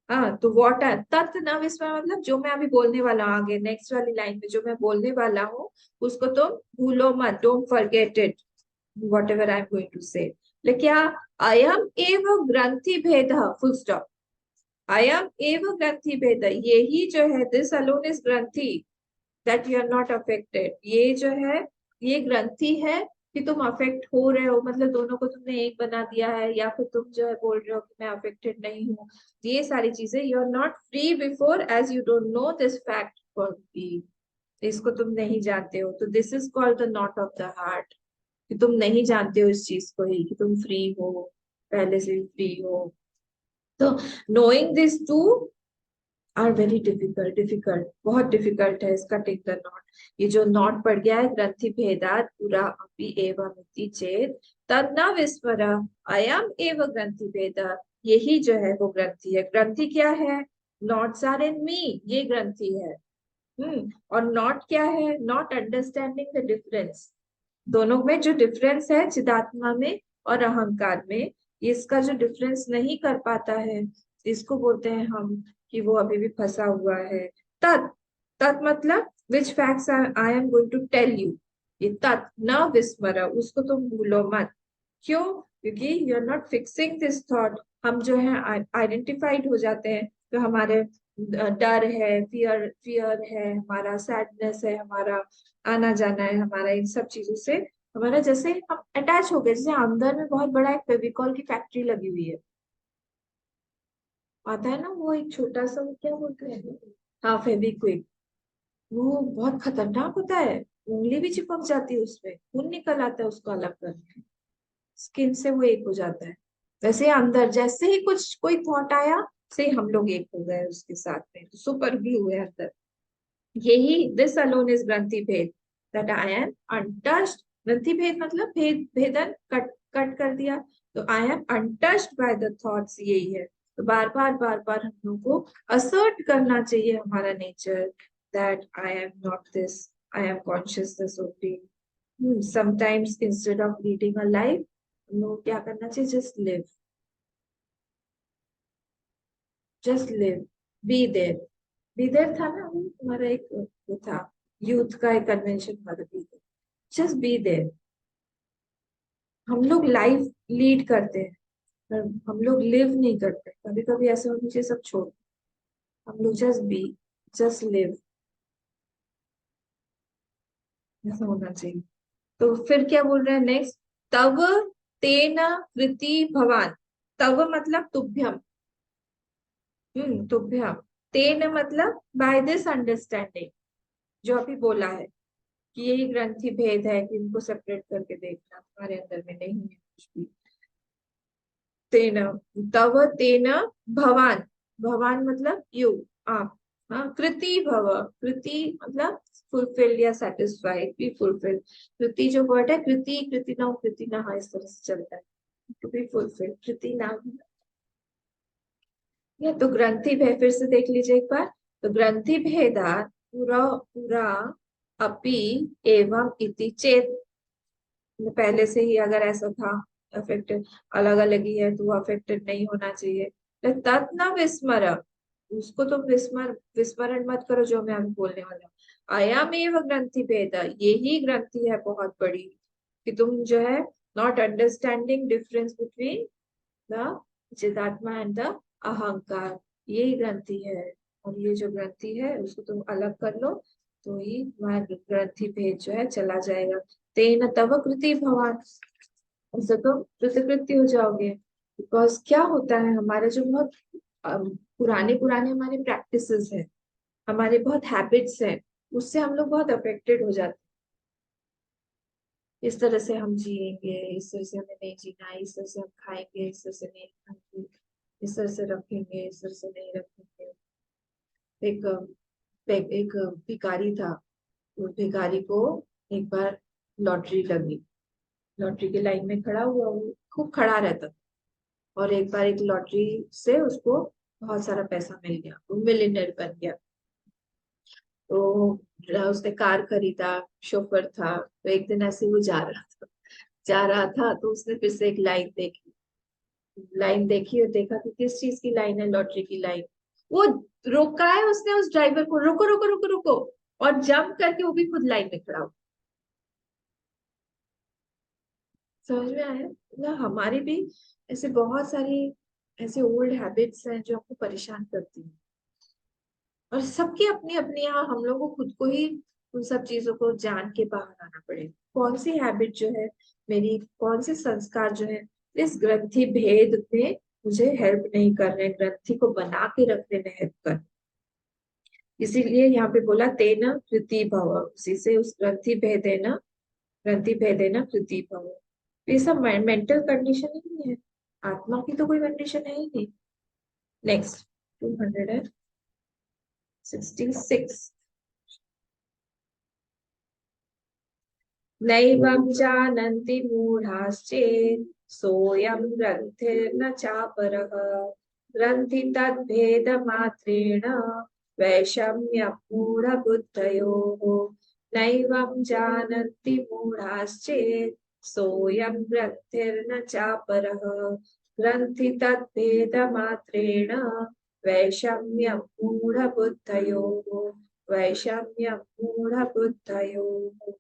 हाँ, तो वॉट आर तत् न विस्मर मतलब जो मैं अभी बोलने वाला हूँ आगे नेक्स्ट वाली लाइन में जो मैं बोलने वाला हूँ उसको तुम भूलो मत, don't forget it, whatever I am going to say. लेकिन अयम एव ग्रंथि भेद, फुल स्टॉप। अयम एव ग्रंथि भेद, यही जो है, this alone is granthi that you are not affected. ये जो है ये ग्रंथि है कि तुम अफेक्ट हो रहे हो, मतलब दोनों को तुमने एक बना दिया है, या फिर तुम जो है बोल रहे हो कि मैं अफेक्टेड नहीं हूँ। ये सारी चीजें, you are not free before as you don't know this fact for be, इसको तुम नहीं जानते हो। तो this is called the knot of the heart, कि तुम नहीं जानते हो इस चीज को ही कि तुम फ्री हो, पहले से फ्री हो। तो knowing this too are very difficult, difficult, बहुत डिफिकल्ट है इसका टिक द नॉट। ये जो नॉट पड़ गया है ग्रंथि भेदात पुरा अपि एवं इति चेत तद न विस्मर अयम एव ग्रंथि भेद, यही जो है वो ग्रंथि है। ग्रंथि क्या है? नॉट्स आर इन मी, ये ग्रंथि है। और नॉट क्या है? नॉट अंडरस्टैंडिंग द डिफरेंस, दोनों में जो डिफरेंस है चिदात्मा में और अहंकार में, इसका जो डिफरेंस नहीं कर पाता है इसको बोलते हैं हम कि वो अभी भी फंसा हुआ है। तत्, तत् मतलब which facts I am going to tell you, ये तत् न विस्मर, उसको तुम भूलो मत। क्यों? क्योंकि you are not fixing this thought. हम जो है आइडेंटिफाइड हो जाते हैं, तो हमारे डर है, फियर, फियर है हमारा, सैडनेस है हमारा, आना जाना है हमारा, इन सब चीजों से हमारा जैसे हम अटैच हो गए, जैसे अंदर में बहुत बड़ा एक फेविकॉल की फैक्ट्री लगी हुई है, आता है ना वो एक छोटा सा, वो क्या बोलते हैं, हाँ फेविक्विक। वो बहुत खतरनाक होता है, उंगली भी चिपक जाती है उसमें, खून निकल आता है उसको अलग करके, स्किन से वो एक हो जाता है। वैसे अंदर जैसे ही कुछ कोई थॉट आया से हम लोग एक हो गए उसके साथ में, तो सुपर ग्लू है अंदर। यही दिस अलोन इज ग्रंथि भेद, दैट आई एम अनटच्ड। ग्रंथि भेद मतलब भेद, भेदन, कट, कट कर दिया। तो I am untouched by the thoughts, यही है। तो बार बार हम लोग को असर्ट करना चाहिए हमारा nature, that I am not this, I am consciousness only. Sometimes instead of leading a life, हम लोग क्या करना चाहिए? Just live, just live, be there. Be there था ना वो तुम्हारा एक वो था, यूथ का एक कन्वेंशन हुआ था, be there, just be there. हम लोग लाइफ लीड करते हैं पर हम लोग लिव नहीं करते। कभी कभी ऐसा होना चाहिए सब छोड़, हम लोग जस्ट बी, जस्ट लिव, ऐसा होना चाहिए। तो फिर क्या बोल रहे हैं नेक्स्ट? तव तेन कृति भवान। तव मतलब तुभ्यम। तुभ्यम। तेन मतलब बाय दिस अंडरस्टैंडिंग, जो अभी बोला है कि यही ग्रंथि भेद है कि इनको सेपरेट करके देखना, हमारे अंदर में नहीं है कुछ भी। तेन, तव तेन भवान, भवान मतलब यू, आप। हाँ, कृति भव, कृति मतलब फुलफिल या सेटिस्फाइड, बी फुलफिल। कृति जो वर्ड है, कृति ना, हाँ, इस तरह से चलता है। टू बी फुलफिल, कृति ना। या तो ग्रंथि भेद, फिर से देख लीजिए एक बार। तो ग्रंथि भेदा पूरा पूरा अपि एवं इति चेत, पहले से ही अगर ऐसा था, अफेक्टेड अलग अलग ही है तो वो अफेक्टेड नहीं होना चाहिए। तो तत् न विस्मर, उसको तो विस्मरण मत करो, जो मैं अभी बोलने वाला हूँ। अयमेव ग्रंथि भेद, यही ग्रंथि है बहुत बड़ी, कि तुम जो है not understanding difference between the chidatma and the ahankar, यही ग्रंथि है। और ये जो ग्रंथि है उसको तुम अलग कर लो, तो ही वह ग्रंथि भेद जो है चला जाएगा। तेन तव कृति भवान, उससे तो कृतकृत्य हो जाओगे। बिकॉज क्या होता है, हमारे जो बहुत पुराने पुराने हमारे प्रैक्टिसेस है, हमारे बहुत हैबिट्स हैं, उससे हम लोग बहुत अफेक्टेड हो जाते हैं। इस तरह से हम जिएंगे, इस तरह से हमें नहीं जीना है, इस तरह से हम खाएंगे, इस तरह से नहीं खाएंगे, इस तरह से रखेंगे, इस तरह से नहीं रखेंगे। एक एक भिखारी था, उस भिखारी को एक बार लॉटरी लगी। लॉटरी की लाइन में खड़ा हुआ, वो खूब खड़ा रहता था। और एक बार एक लॉटरी से उसको बहुत सारा पैसा मिल गया, वो मिलियनर बन गया। तो उसने कार खरीदा, शोफर था। तो एक दिन ऐसे वो जा रहा था तो उसने फिर से एक लाइन देखी और देखा कि किस चीज की लाइन है, लॉटरी की लाइन। वो रोका है उसने उस ड्राइवर को, रुको रुको रुको रुको, और जंप करके वो भी खुद लाइन में खड़ा हो। समझ में आया? मतलब हमारी भी ऐसे बहुत सारी ऐसे ओल्ड हैबिट्स हैं जो हमको परेशान करती हैं। और सबकी अपनी अपनी, यहाँ हम लोग को खुद को ही उन सब चीजों को जान के बाहर आना पड़ेगा। कौन सी हैबिट जो है मेरी, कौन से संस्कार जो है इस ग्रंथि भेद में मुझे हेल्प नहीं कर रहे, ग्रंथि को बना के रखने में हेल्प कर। इसीलिए यहाँ पे बोला तेन कृति भव, उसी से उस ग्रंथि भेदेन कृति भव। ये सब मेंटल कंडीशन ही नहीं है, आत्मा की तो कोई कंडीशन है ही नहीं। नेक्स्ट, 266। नैवं जानन्ति मूढाश्चेत् सोऽयं ग्रन्थिर्न चापरः ग्रन्थि तद्भेदमात्रेण वैषम्यं मूढबुद्धयोः। नैवं जानन्ति मूढाश्चेत् सोऽयं ग्रन्थिर्न चापरः ग्रन्थि तद्भेदमात्रेण वैषम्यं मूढबुद्धयोः। वैषम्यं मूढबुद्धयोः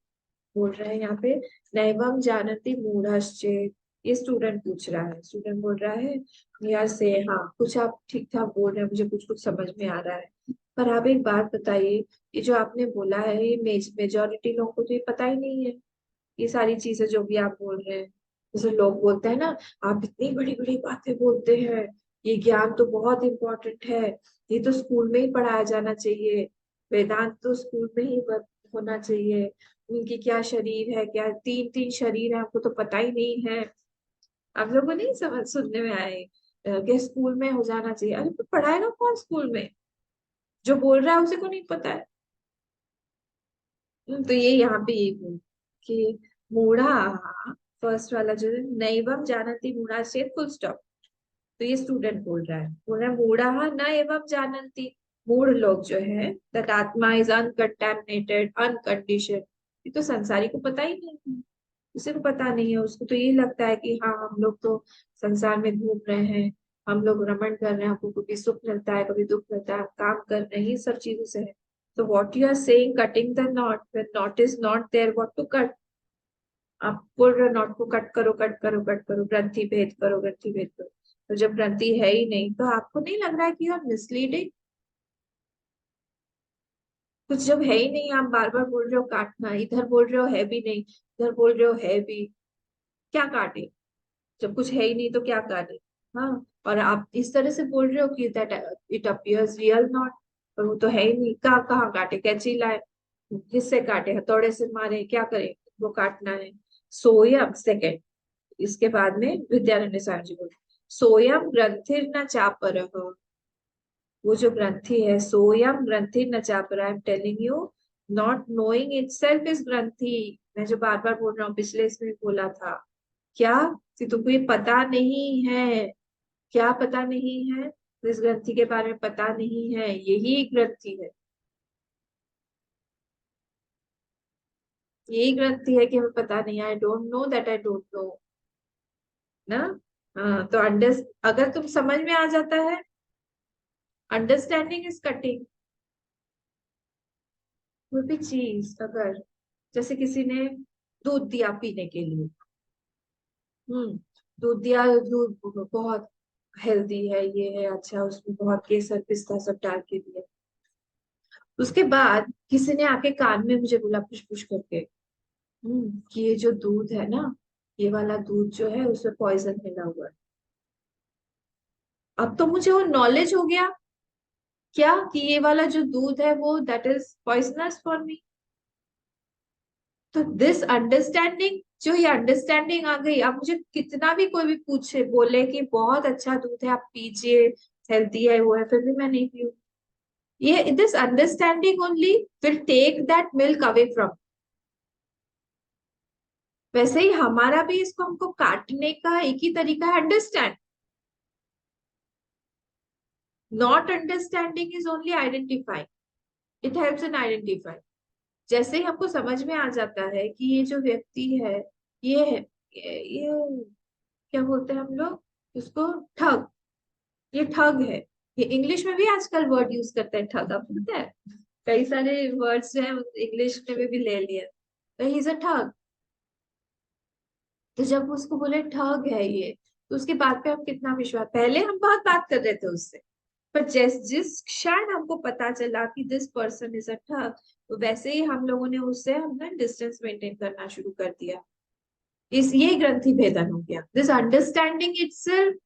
बोल रहे हैं यहाँ पे। नैवम जानती मूढ़श्चेत, ये स्टूडेंट पूछ रहा है, स्टूडेंट बोल रहा है यार से, हाँ कुछ आप ठीक ठाक बोल रहे हैं, मुझे कुछ कुछ समझ में आ रहा है, पर आप एक बात बताइए, ये जो आपने बोला है ये मेजोरिटी लोगों को तो ये पता ही नहीं है, ये सारी चीजें जो भी आप बोल रहे हैं। जैसे लोग बोलते हैं ना, आप इतनी बड़ी बड़ी बातें बोलते हैं, ये ज्ञान तो बहुत इंपॉर्टेंट है, ये तो स्कूल में ही पढ़ाया जाना चाहिए, वेदांत तो स्कूल में ही होना चाहिए। उनकी क्या शरीर है, क्या तीन तीन शरीर है, हमको तो पता ही नहीं है। आप लोगों को नहीं समझ सुनने में आए कि स्कूल में हो जाना चाहिए? अरे तो पढ़ाएगा कौन स्कूल में? जो बोल रहा है उसे को नहीं पता है। तो ये यहाँ पे ये बोल कि मूढ़ा, फर्स्ट वाला जो है, नैवम जानती मूढ़ा से फुल स्टॉप। तो ये स्टूडेंट बोल रहा है मूढ़ा न एवं जानती, मूढ़ लोग जो है, दैट आत्मा इज अनकंटेमिनेटेड अनकंडीशन, ये तो संसारी को पता ही नहीं है, उसे को पता नहीं है। उसको तो ये लगता है कि हाँ हम लोग तो संसार में घूम रहे हैं, हम लोग रमण कर रहे हैं, हमको कभी सुख मिलता है कभी दुख मिलता है, हम काम कर रहे हैं, ये सब चीजों से है। तो what you are saying, cutting the knot, when knot is not there, what to cut? आप बोल रहे हो नॉट को कट करो कट करो कट करो, ग्रंथि भेद करो ग्रंथि भेद करो, तो जब ग्रंथि है ही नहीं तो आपको नहीं लग रहा है कि यू आर मिसलीडिंग? कुछ जब है ही नहीं, आप बार बार बोल रहे हो काटना, इधर बोल रहे हो है भी नहीं, इधर बोल रहे हो है भी, क्या काटे? जब कुछ है ही नहीं तो क्या काटे? हाँ, और आप इस तरह से बोल रहे हो कि that it appears real not, पर वो तो है ही नहीं, कहाँ कहाँ काटे, कैंची लाए, किससे काटे, हथौड़े से मारे, क्या करें, वो काटना है। सोयम सेकेंड, इसके बाद में विद्यारण्य साहब जी बोले, सोयम ग्रंथिर न चापरः, वो जो ग्रंथि है, सोयम ग्रंथि न चापरः, I am telling you, not knowing itself is granthi. मैं जो बार बार बोल रहा हूँ, पिछले इसमें बोला था क्या, कि तुमको ये पता नहीं है, क्या पता नहीं है, इस ग्रंथि के बारे में पता नहीं है, यही एक ग्रंथि है, यही ग्रंथि है कि हमें पता नहीं, I don't know that I don't know, ना। हाँ, तो अगर तुम समझ में आ जाता है, अंडरस्टैंडिंग इज कटिंग। कोई भी चीज अगर, जैसे किसी ने दूध दिया पीने के लिए, हम्म, दूध दिया, दूध बहुत हेल्दी है, ये है अच्छा, उसमें बहुत केसर पिस्ता सब डाल के दिया, उसके बाद किसी ने आके कान में मुझे बोला पुश पुश करके, कि ये जो दूध है ना, ये वाला दूध जो है उसमें पॉइजन मिला हुआ है। अब तो मुझे वो नॉलेज हो गया, क्या कि ये वाला जो दूध है वो that is poisonous for me. तो दिस अंडरस्टैंडिंग, जो ये अंडरस्टैंडिंग आ गई, अब मुझे कितना भी कोई भी पूछे बोले कि बहुत अच्छा दूध है आप पीजिए, हेल्दी है वो है, फिर भी मैं नहीं पीऊँ, ये this understanding only will take that milk away from. वैसे ही हमारा भी, इसको हमको काटने का एक ही तरीका है, understand. Not understanding is only identifying, it helps in identify. जैसे ही हमको समझ में आ जाता है कि ये जो व्यक्ति है, ये है, ये क्या बोलते हैं हम लोग उसको, ठग, ये ठग है। ये इंग्लिश में भी आजकल वर्ड यूज करते हैं ठग, आपको पता है, कई सारे वर्ड्स जो है इंग्लिश में भी ले लिए, तो ही इज अ ठग। तो जब उसको बोले ठग है ये, तो उसकी बात पे हम कितना विश्वास, पहले हम बहुत बात कर रहे थे उससे, पर जिस जिस क्षण हमको पता चला कि दिस पर्सन इज अ ठग, तो वैसे ही हम लोगों ने उससे हमने डिस्टेंस मेंटेन करना शुरू कर दिया। इस ये ग्रंथि भेदन हो गया, दिस अंडरस्टैंडिंग इटसेल्फ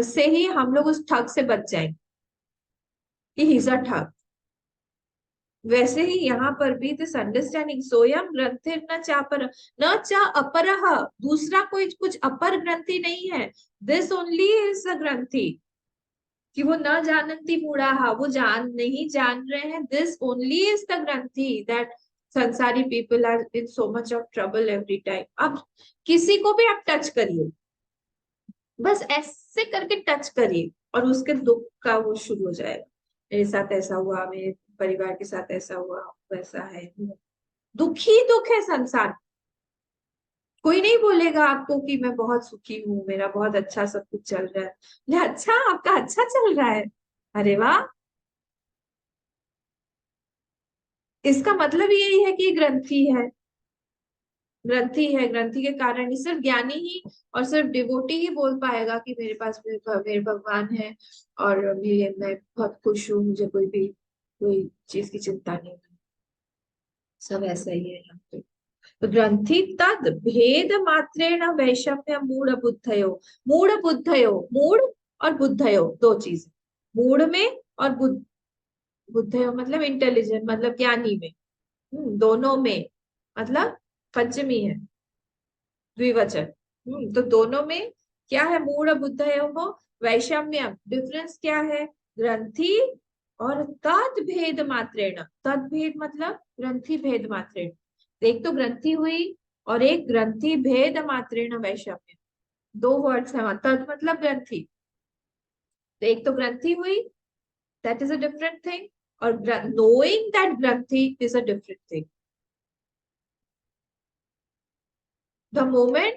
से ही हम लोग उस ठग से बच जाएंगे कि ही इज अ ठग। वैसे ही यहाँ पर भी दिस अंडरस्टैंडिंग, सोयम ग्रंथिर न चापर, न चा अपरह, दूसरा कोई कुछ अपर ग्रंथि नहीं है, दिस ओनली इज अ ग्रंथि, कि वो न जानती मूढ़ा, वो नहीं जान रहे हैं, this only is the granthi that sansari people are in so much of trouble every time. अब किसी को भी आप टच करिए, बस ऐसे करके टच करिए, और उसके दुख का वो शुरू हो जाएगा, मेरे साथ ऐसा हुआ, मेरे परिवार के साथ ऐसा हुआ, वैसा है, दुख ही दुख है संसार। कोई नहीं बोलेगा आपको कि मैं बहुत सुखी हूँ, मेरा बहुत अच्छा सब कुछ चल रहा है, अच्छा आपका अच्छा चल रहा है, अरे वाह, इसका मतलब यही है कि ये ग्रंथि है, ग्रंथि है, ग्रंथि के कारण ही सिर्फ ज्ञानी ही और सिर्फ डिवोटी ही बोल पाएगा कि मेरे पास मेरे भगवान है, और मेरे मैं बहुत खुश हूँ, मुझे कोई भी कोई चीज की चिंता नहीं है, सब ऐसा ही है यहाँ पे। तो ग्रंथि तद भेद मात्रेण वैषम्य मूढ़ बुद्धयो, मूढ़ बुद्धयो, मूढ़ और बुद्धयो दो चीज, मूढ़ में और बुद्धयो मतलब इंटेलिजेंट, मतलब ज्ञानी में, दोनों में, मतलब पंचमी है, द्विवचन, तो दोनों में क्या है, मूढ़ बुद्ध है वो, वैषम्यम डिफरेंस क्या है, ग्रंथि और तद भेद मात्रेण, तद भेद मतलब ग्रंथि भेद मात्रेण, एक तो ग्रंथि हुई और एक ग्रंथि भेद मात्रेण वैषम्य, दो वर्ड्स है वहां, तद मतलब ग्रंथि, तो एक तो ग्रंथि हुई, that is a different thing, और नोइंग दैट ग्रंथि is a different thing. The moment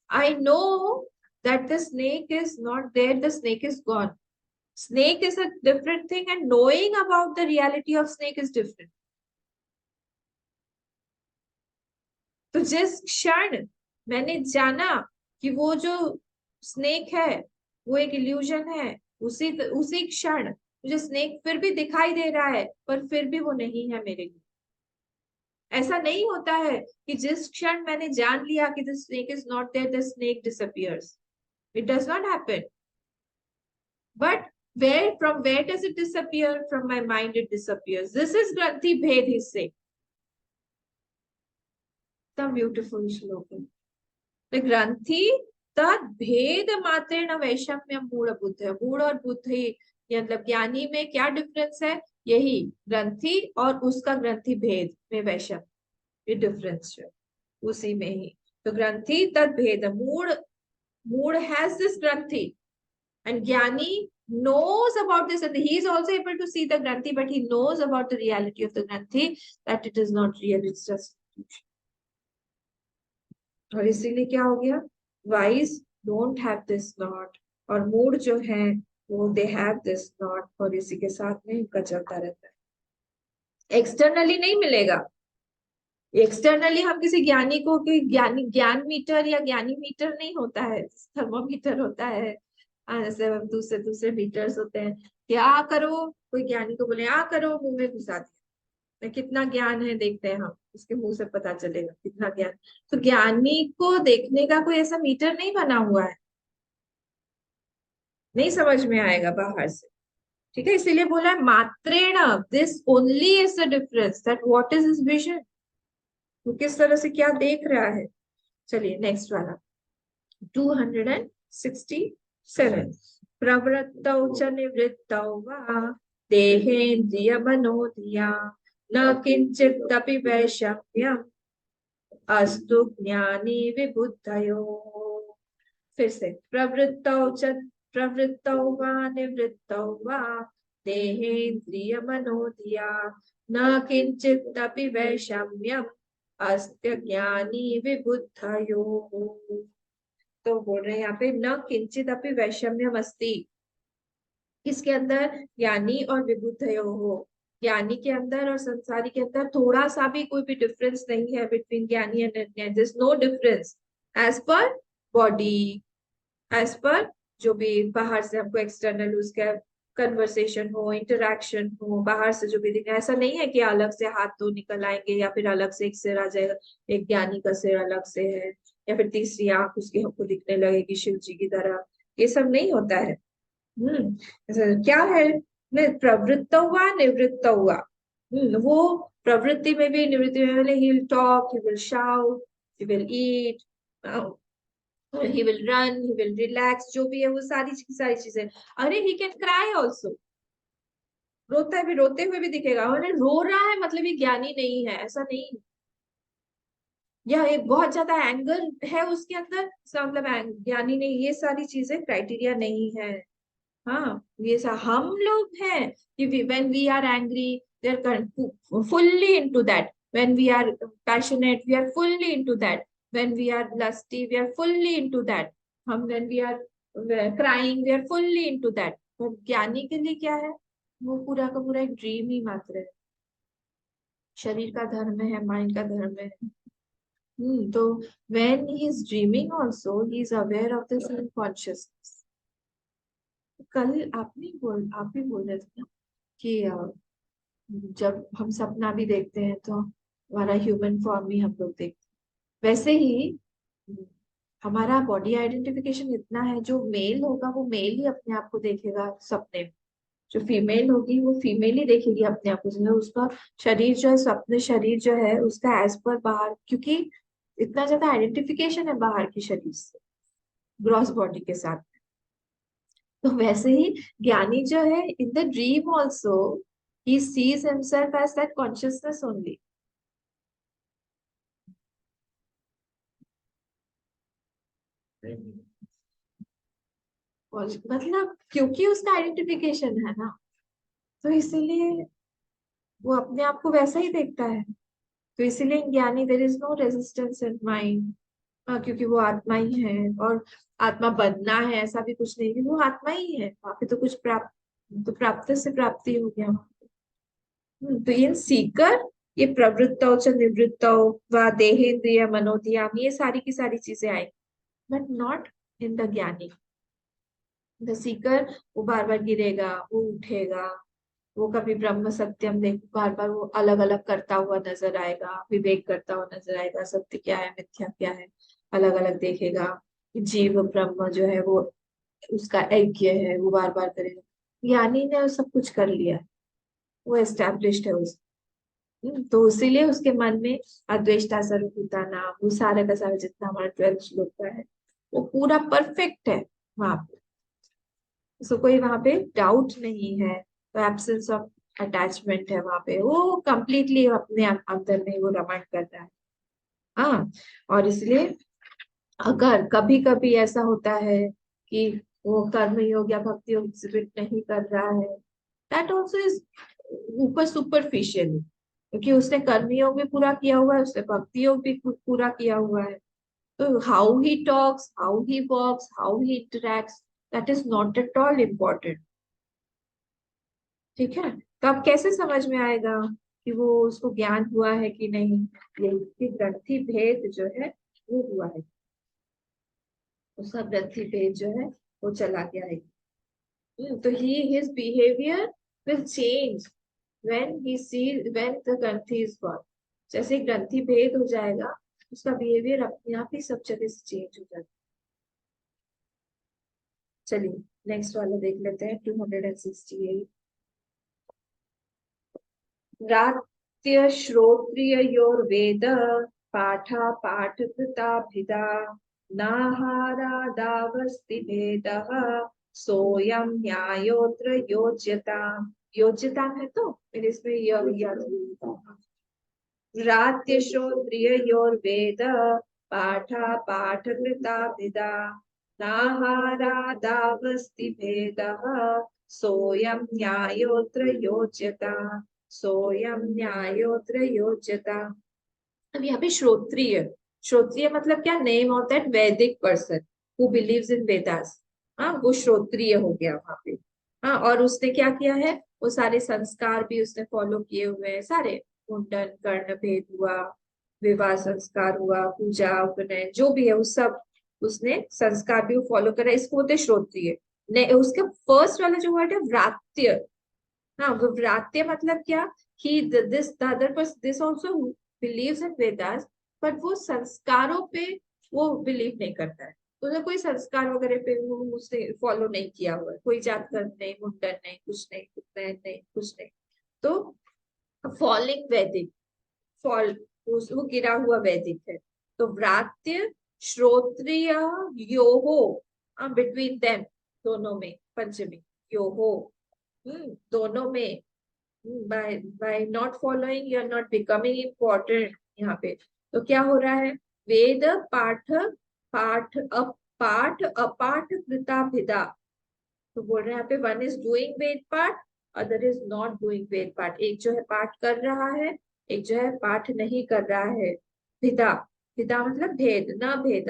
I know that the snake is not there, the snake is gone. Snake is a different thing, and knowing about the reality of snake is different. तो जिस क्षण मैंने जाना कि वो जो snake है वो एक इल्यूजन है, उसी उसी क्षण मुझे स्नेक फिर भी दिखाई दे रहा है, पर फिर भी वो नहीं है मेरे लिए। ऐसा नहीं होता है कि जिस क्षण मैंने जान लिया कि the snake is not there, the snake disappears. It does not happen. But where does it disappear? From my mind it disappears. This is Granthi Bhed, he say. The beautiful slogan. The Granthi तद भेद मात्रेण वैषम्य मूढ़ बुद्ध है। मूढ़ और बुद्ध ही, मतलब ज्ञानी में क्या डिफरेंस है? यही ग्रंथि और उसका ग्रंथि भेद में वैषम्य, ये डिफरेंस है उसी में ही। तो ग्रंथि तद भेद, मूढ़, मूढ़ हैज दिस ग्रंथि and Gyani knows about this, and he is also able to see the Granthi, but he knows about the reality of the Granthi, that it is not real, it's just illusion. और इसीलिए क्या हो गया? Wise don't have this knot, और mood जो है वो they have this knot, और इसी के साथ में इनका चलता रहता है। एक्सटर्नली नहीं मिलेगा। एक्सटर्नली हम किसी ज्ञानी को ज्ञानी ज्ञान मीटर या ज्ञानी मीटर नहीं होता है, थर्मोमीटर होता है। जैसे दूसरे दूसरे मीटर्स होते हैं कि आ करो, कोई ज्ञानी को बोले आ करो, मुंह में घुसा दिया, कितना ज्ञान है देखते हैं हम, उसके मुंह से पता चलेगा कितना ज्ञान। तो ज्ञानी को देखने का कोई ऐसा मीटर नहीं बना हुआ है, नहीं समझ में आएगा बाहर से। ठीक है, इसीलिए बोला है मात्रेण, this only is the difference, that what is his vision, वो किस तरह से क्या देख रहा है। चलिए नेक्स्ट वाला 267। प्रवृत्तौ च निवृत्तौ वा देहेन्द्रिय मनोधिया न किंचिदपि वैषम्यम् अस्तु ज्ञानी विबुद्धयो। फिर से प्रवृत्तौ वा निवृत्तौ वा देहेन्द्रिय मनोधिया न किंचिदपि वैषम्यम् अस्तु ज्ञानी विबुद्धयो। तो बोल रहे हैं यहाँ पे न किंचित अपि वैषम्यम अस्ति, किसके अंदर? ज्ञानी और विबुद्धयो हो। ज्ञानी के अंदर और संसारी के अंदर थोड़ा सा भी कोई भी डिफरेंस नहीं है between gyani and agyani. There is no difference as per body, as per जो भी बाहर से हमको एक्सटर्नल उसका कन्वर्सेशन हो, इंटरेक्शन हो, बाहर से जो भी दिखे। ऐसा नहीं है कि अलग से हाथ दो निकल आएंगे या फिर अलग से एक सिर आ जाएगा, एक ज्ञानी का सिर अलग से है, या फिर तीसरी आंख उसकी हमको दिखने लगेगी शिव जी की तरह। ये सब नहीं होता है। क्या है? प्रवृत्त हुआ, निवृत्त हुआ। वो प्रवृत्ति में भी निवृत्ति में भी, he will talk, he will shout, he will eat, he will run, he will relax, जो भी है वो सारी चीजें। अरे he can cry also, रोता है भी, रोते हुए भी दिखेगा। अरे रो रहा है मतलब ये ज्ञानी नहीं है, ऐसा नहीं। या एक बहुत ज्यादा एंगर है उसके अंदर, इसका मतलब ज्ञानी नहीं। ये सारी चीजें क्राइटेरिया नहीं है। हाँ, ये हम लोग हैं कि when we are angry we are fully into that, when we are passionate we are fully into that, when we are lusty we are fully into that, हम when we are crying we are fully into that. पर ज्ञानी के लिए क्या है? वो पूरा का पूरा एक ड्रीम ही मात्र है। शरीर का धर्म है, माइंड का धर्म है। तो when he is dreaming also he is aware of this unconsciousness। कल आप भी बोल रहे थे ना कि जब हम सपना भी देखते हैं तो हमारा ह्यूमन फॉर्म ही हम लोग देखते हैं। वैसे ही हमारा बॉडी आइडेंटिफिकेशन इतना है, जो मेल होगा वो मेल ही अपने आप को देखेगा सपने में, जो फीमेल होगी वो फीमेल ही देखेगी अपने आप को। उसका शरीर जो है, सपने शरीर जो है उसका एज पर बाहर, क्योंकि इतना ज्यादा आइडेंटिफिकेशन है बाहर की शरीर से ग्रॉस बॉडी के साथ। तो वैसे ही ज्ञानी जो है in the dream also he sees himself as that consciousness only। मतलब क्योंकि उसका आइडेंटिफिकेशन है ना, तो इसीलिए वो अपने आप को वैसा ही देखता है। तो इसीलिए gyani there is no resistance in mind, क्योंकि वो आत्मा ही है। और आत्मा बनना है ऐसा भी कुछ नहीं, वो आत्मा ही है। वहां पे तो कुछ प्राप्त, तो प्राप्त से प्राप्ति हो गया। तो इन सीकर ये प्रवृत्तौ च निवृत्तौ व देहेन्द्रिय मनोधियाम, ये सारी की सारी चीजें आएंगी, बट नॉट इन द ज्ञानी। द सीकर वो बार बार गिरेगा, वो उठेगा, वो कभी ब्रह्म सत्यम देख बार बार वो अलग अलग करता हुआ नजर आएगा, विवेक करता हुआ नजर आएगा, सत्य क्या है मिथ्या क्या है अलग अलग देखेगा। जीव ब्रह्म जो है वो उसका ऐक्य है, वो बार बार करेगा। ज्ञानी ने सब कुछ कर लिया है, वो एस्टेब्लिश्ड है उस। तो इसीलिए उसके मन में अद्वेष्टा सर्वभूता नाम, वो सारा का सारा जितना हमारा 12 श्लोक का है वो पूरा परफेक्ट है वहां पे। सो कोई वहां पे डाउट नहीं है, तो एब्सेंस ऑफ अटैचमेंट है वहां पे, वो कंप्लीटली अपने अंदर में वो रमण कर रहा है। हाँ, और इसलिए अगर कभी कभी ऐसा होता है कि वो कर्म योग या भक्ति योग एग्जिबिट नहीं कर रहा है, दैट ऑल्सो इज ऊपर सुपरफिशियल, क्योंकि उसने कर्म योग भी पूरा किया हुआ है, उसने भक्ति योग भी पूरा किया हुआ है। तो how he talks, how he walks, how he interacts, that is not at all important. ठीक है, तो अब कैसे समझ में आएगा कि वो उसको ज्ञान हुआ है कि नहीं? ये कि ग्रंथि भेद जो है वो हुआ है, उसका ग्रंथि भेद जो है वो चला गया है। तो ही his behaviour will change when he see, when the granthi is gone. जैसे ग्रंथि भेद हो जाएगा, उसका बिहेवियर अपने आप ही सब जगह से चेंज हो जाएगा। चलिए नेक्स्ट वाला देख लेते हैं, 268। रात्य श्रोत्रियोर्वेद पाठा पाठकृताभिधा नाहारादावस्ति भेदः सोयम न्यायोत्र योज्यता। योज्यता है तो फिर इसमें रात्य श्रोत्रियोर्वेद पाठा पाठकृताभिधा नाहारादावस्ति भेदः सोयम न्यायोत्र योज्यता। सोयम न्यायोत्र योज्यता। अब यहाँ पे श्रोत्रिय, श्रोत्रिय मतलब क्या? नेम ऑफ दैट वैदिक person who believes in Vedas. हाँ, वो श्रोत्रिय हो गया वहां पे। हाँ, और उसने क्या किया है, वो सारे संस्कार भी उसने फॉलो किए हुए हैं सारे। मुंडन कर्ण भेद हुआ, विवाह संस्कार हुआ, पूजा उपनयन जो भी है वो सब उसने संस्कार भी फॉलो करा, इसको बोलते हैं श्रोत्रिय। उसका फर्स्ट वाला जो वर्ड है व्रात्य। हाँ, विभ्रात्य मतलब क्या कि this the other person this also believes in Vedas, but वो संस्कारों पे वो बिलीव नहीं करता है। तो उसने कोई संस्कार वगैरह पे वो उसने फॉलो नहीं किया हुआ है, कोई जात कर्म नहीं, मुंडन नहीं, कुछ नहीं, उपनयन नहीं, कुछ नहीं। तो फॉलिंग वैदिक, फॉल, वो गिरा हुआ वैदिक है। तो व्रात्य श्रोत्रिय योहो, बिटवीन देम, दोनों में पंचमी, योहो, दोनों में। by not following you are not becoming important यहाँ पे। तो क्या हो रहा है, वेद पाठ, पाठ अपाठ अपाठ कृता भिदा। तो बोल रहे हैं यहाँ पे वन इज डूइंग वेद पाठ, अदर इज नॉट डूइंग वेद पाठ। एक जो है पाठ कर रहा है, एक जो है पाठ नहीं कर रहा है। भिदा, भिदा मतलब भेद, न भेद,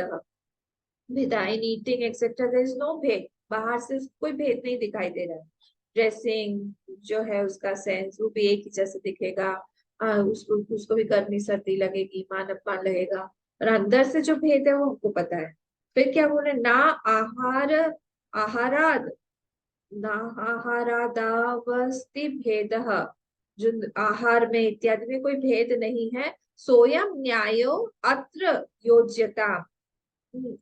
भिदा in eating etcetera there is no bhed, बाहर से कोई भेद नहीं दिखाई दे रहा है। ड्रेसिंग जो है उसका सेंस वो भी एक ही जैसे दिखेगा। उसको उसको भी गर्मी सर्दी लगेगी, मान अपमान लगेगा, और अंदर से जो भेद है वो हमको पता है। फिर क्या बोल रहे, ना आहार, आहाराद, ना आहारादावस्ति भेद, जो आहार में इत्यादि में कोई भेद नहीं है। सोयम न्यायो अत्र योज्यता।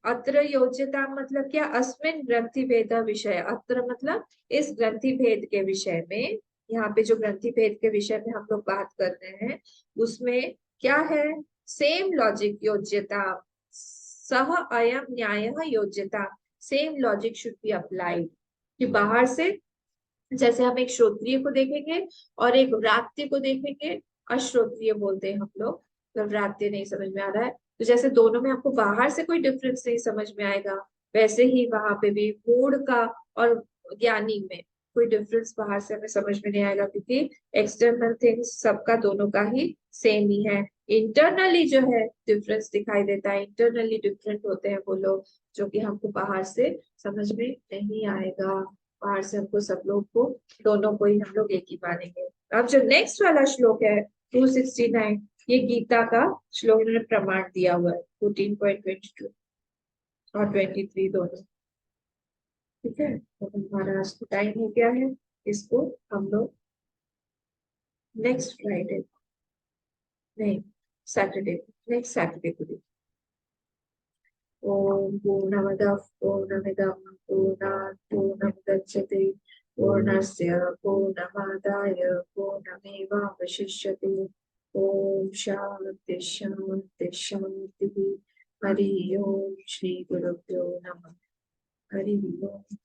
अत्र योज्यता मतलब क्या, अस्मिन ग्रंथि भेद विषय, अत्र मतलब इस ग्रंथि भेद के विषय में। यहाँ पे जो ग्रंथि भेद के विषय में हम लोग बात कर रहे हैं उसमें क्या है, सेम लॉजिक योज्यता, सह अयम न्याय योज्यता, same logic should be applied. कि बाहर से जैसे हम एक श्रोत्रिय को देखेंगे और एक व्रात्य को देखेंगे, अश्रोत्रिय बोलते हैं हम लोग, तो व्रात्य नहीं समझ में आ रहा है, तो जैसे दोनों में आपको बाहर से कोई डिफरेंस नहीं समझ में आएगा, वैसे ही वहां पे भी मूड का और ज्ञानी में कोई डिफरेंस बाहर से हमें समझ में नहीं आएगा, क्योंकि एक्सटर्नल थिंग्स सबका दोनों का ही सेम ही है। इंटरनली जो है डिफरेंस दिखाई देता है, इंटरनली डिफरेंट होते हैं वो लोग, जो कि हमको बाहर से समझ में नहीं आएगा। बाहर से हमको सब लोग को, दोनों को ही हम लोग एक ही मानेंगे। अब जो नेक्स्ट वाला श्लोक है 269 ये गीता का श्लोक ने प्रमाण दिया हुआ है 14.22 और 23 दोनों। ठीक है, तो हमारा आज टाइम हो गया है, इसको हम लोग नेक्स्ट फ्राइडे, नहीं सैटरडे, नेक्स्ट सैटरडे को देखेंगे। ओम पूर्णमदः पूर्णमिदं पूर्णात् पूर्णमुदच्यते पूर्णस्य पूर्णमादाय पूर्णमेवावशिष्यते। ओम शांति शांति शांति। हरि ओम। श्री गुरुभ्यो नमः। हरि ओम।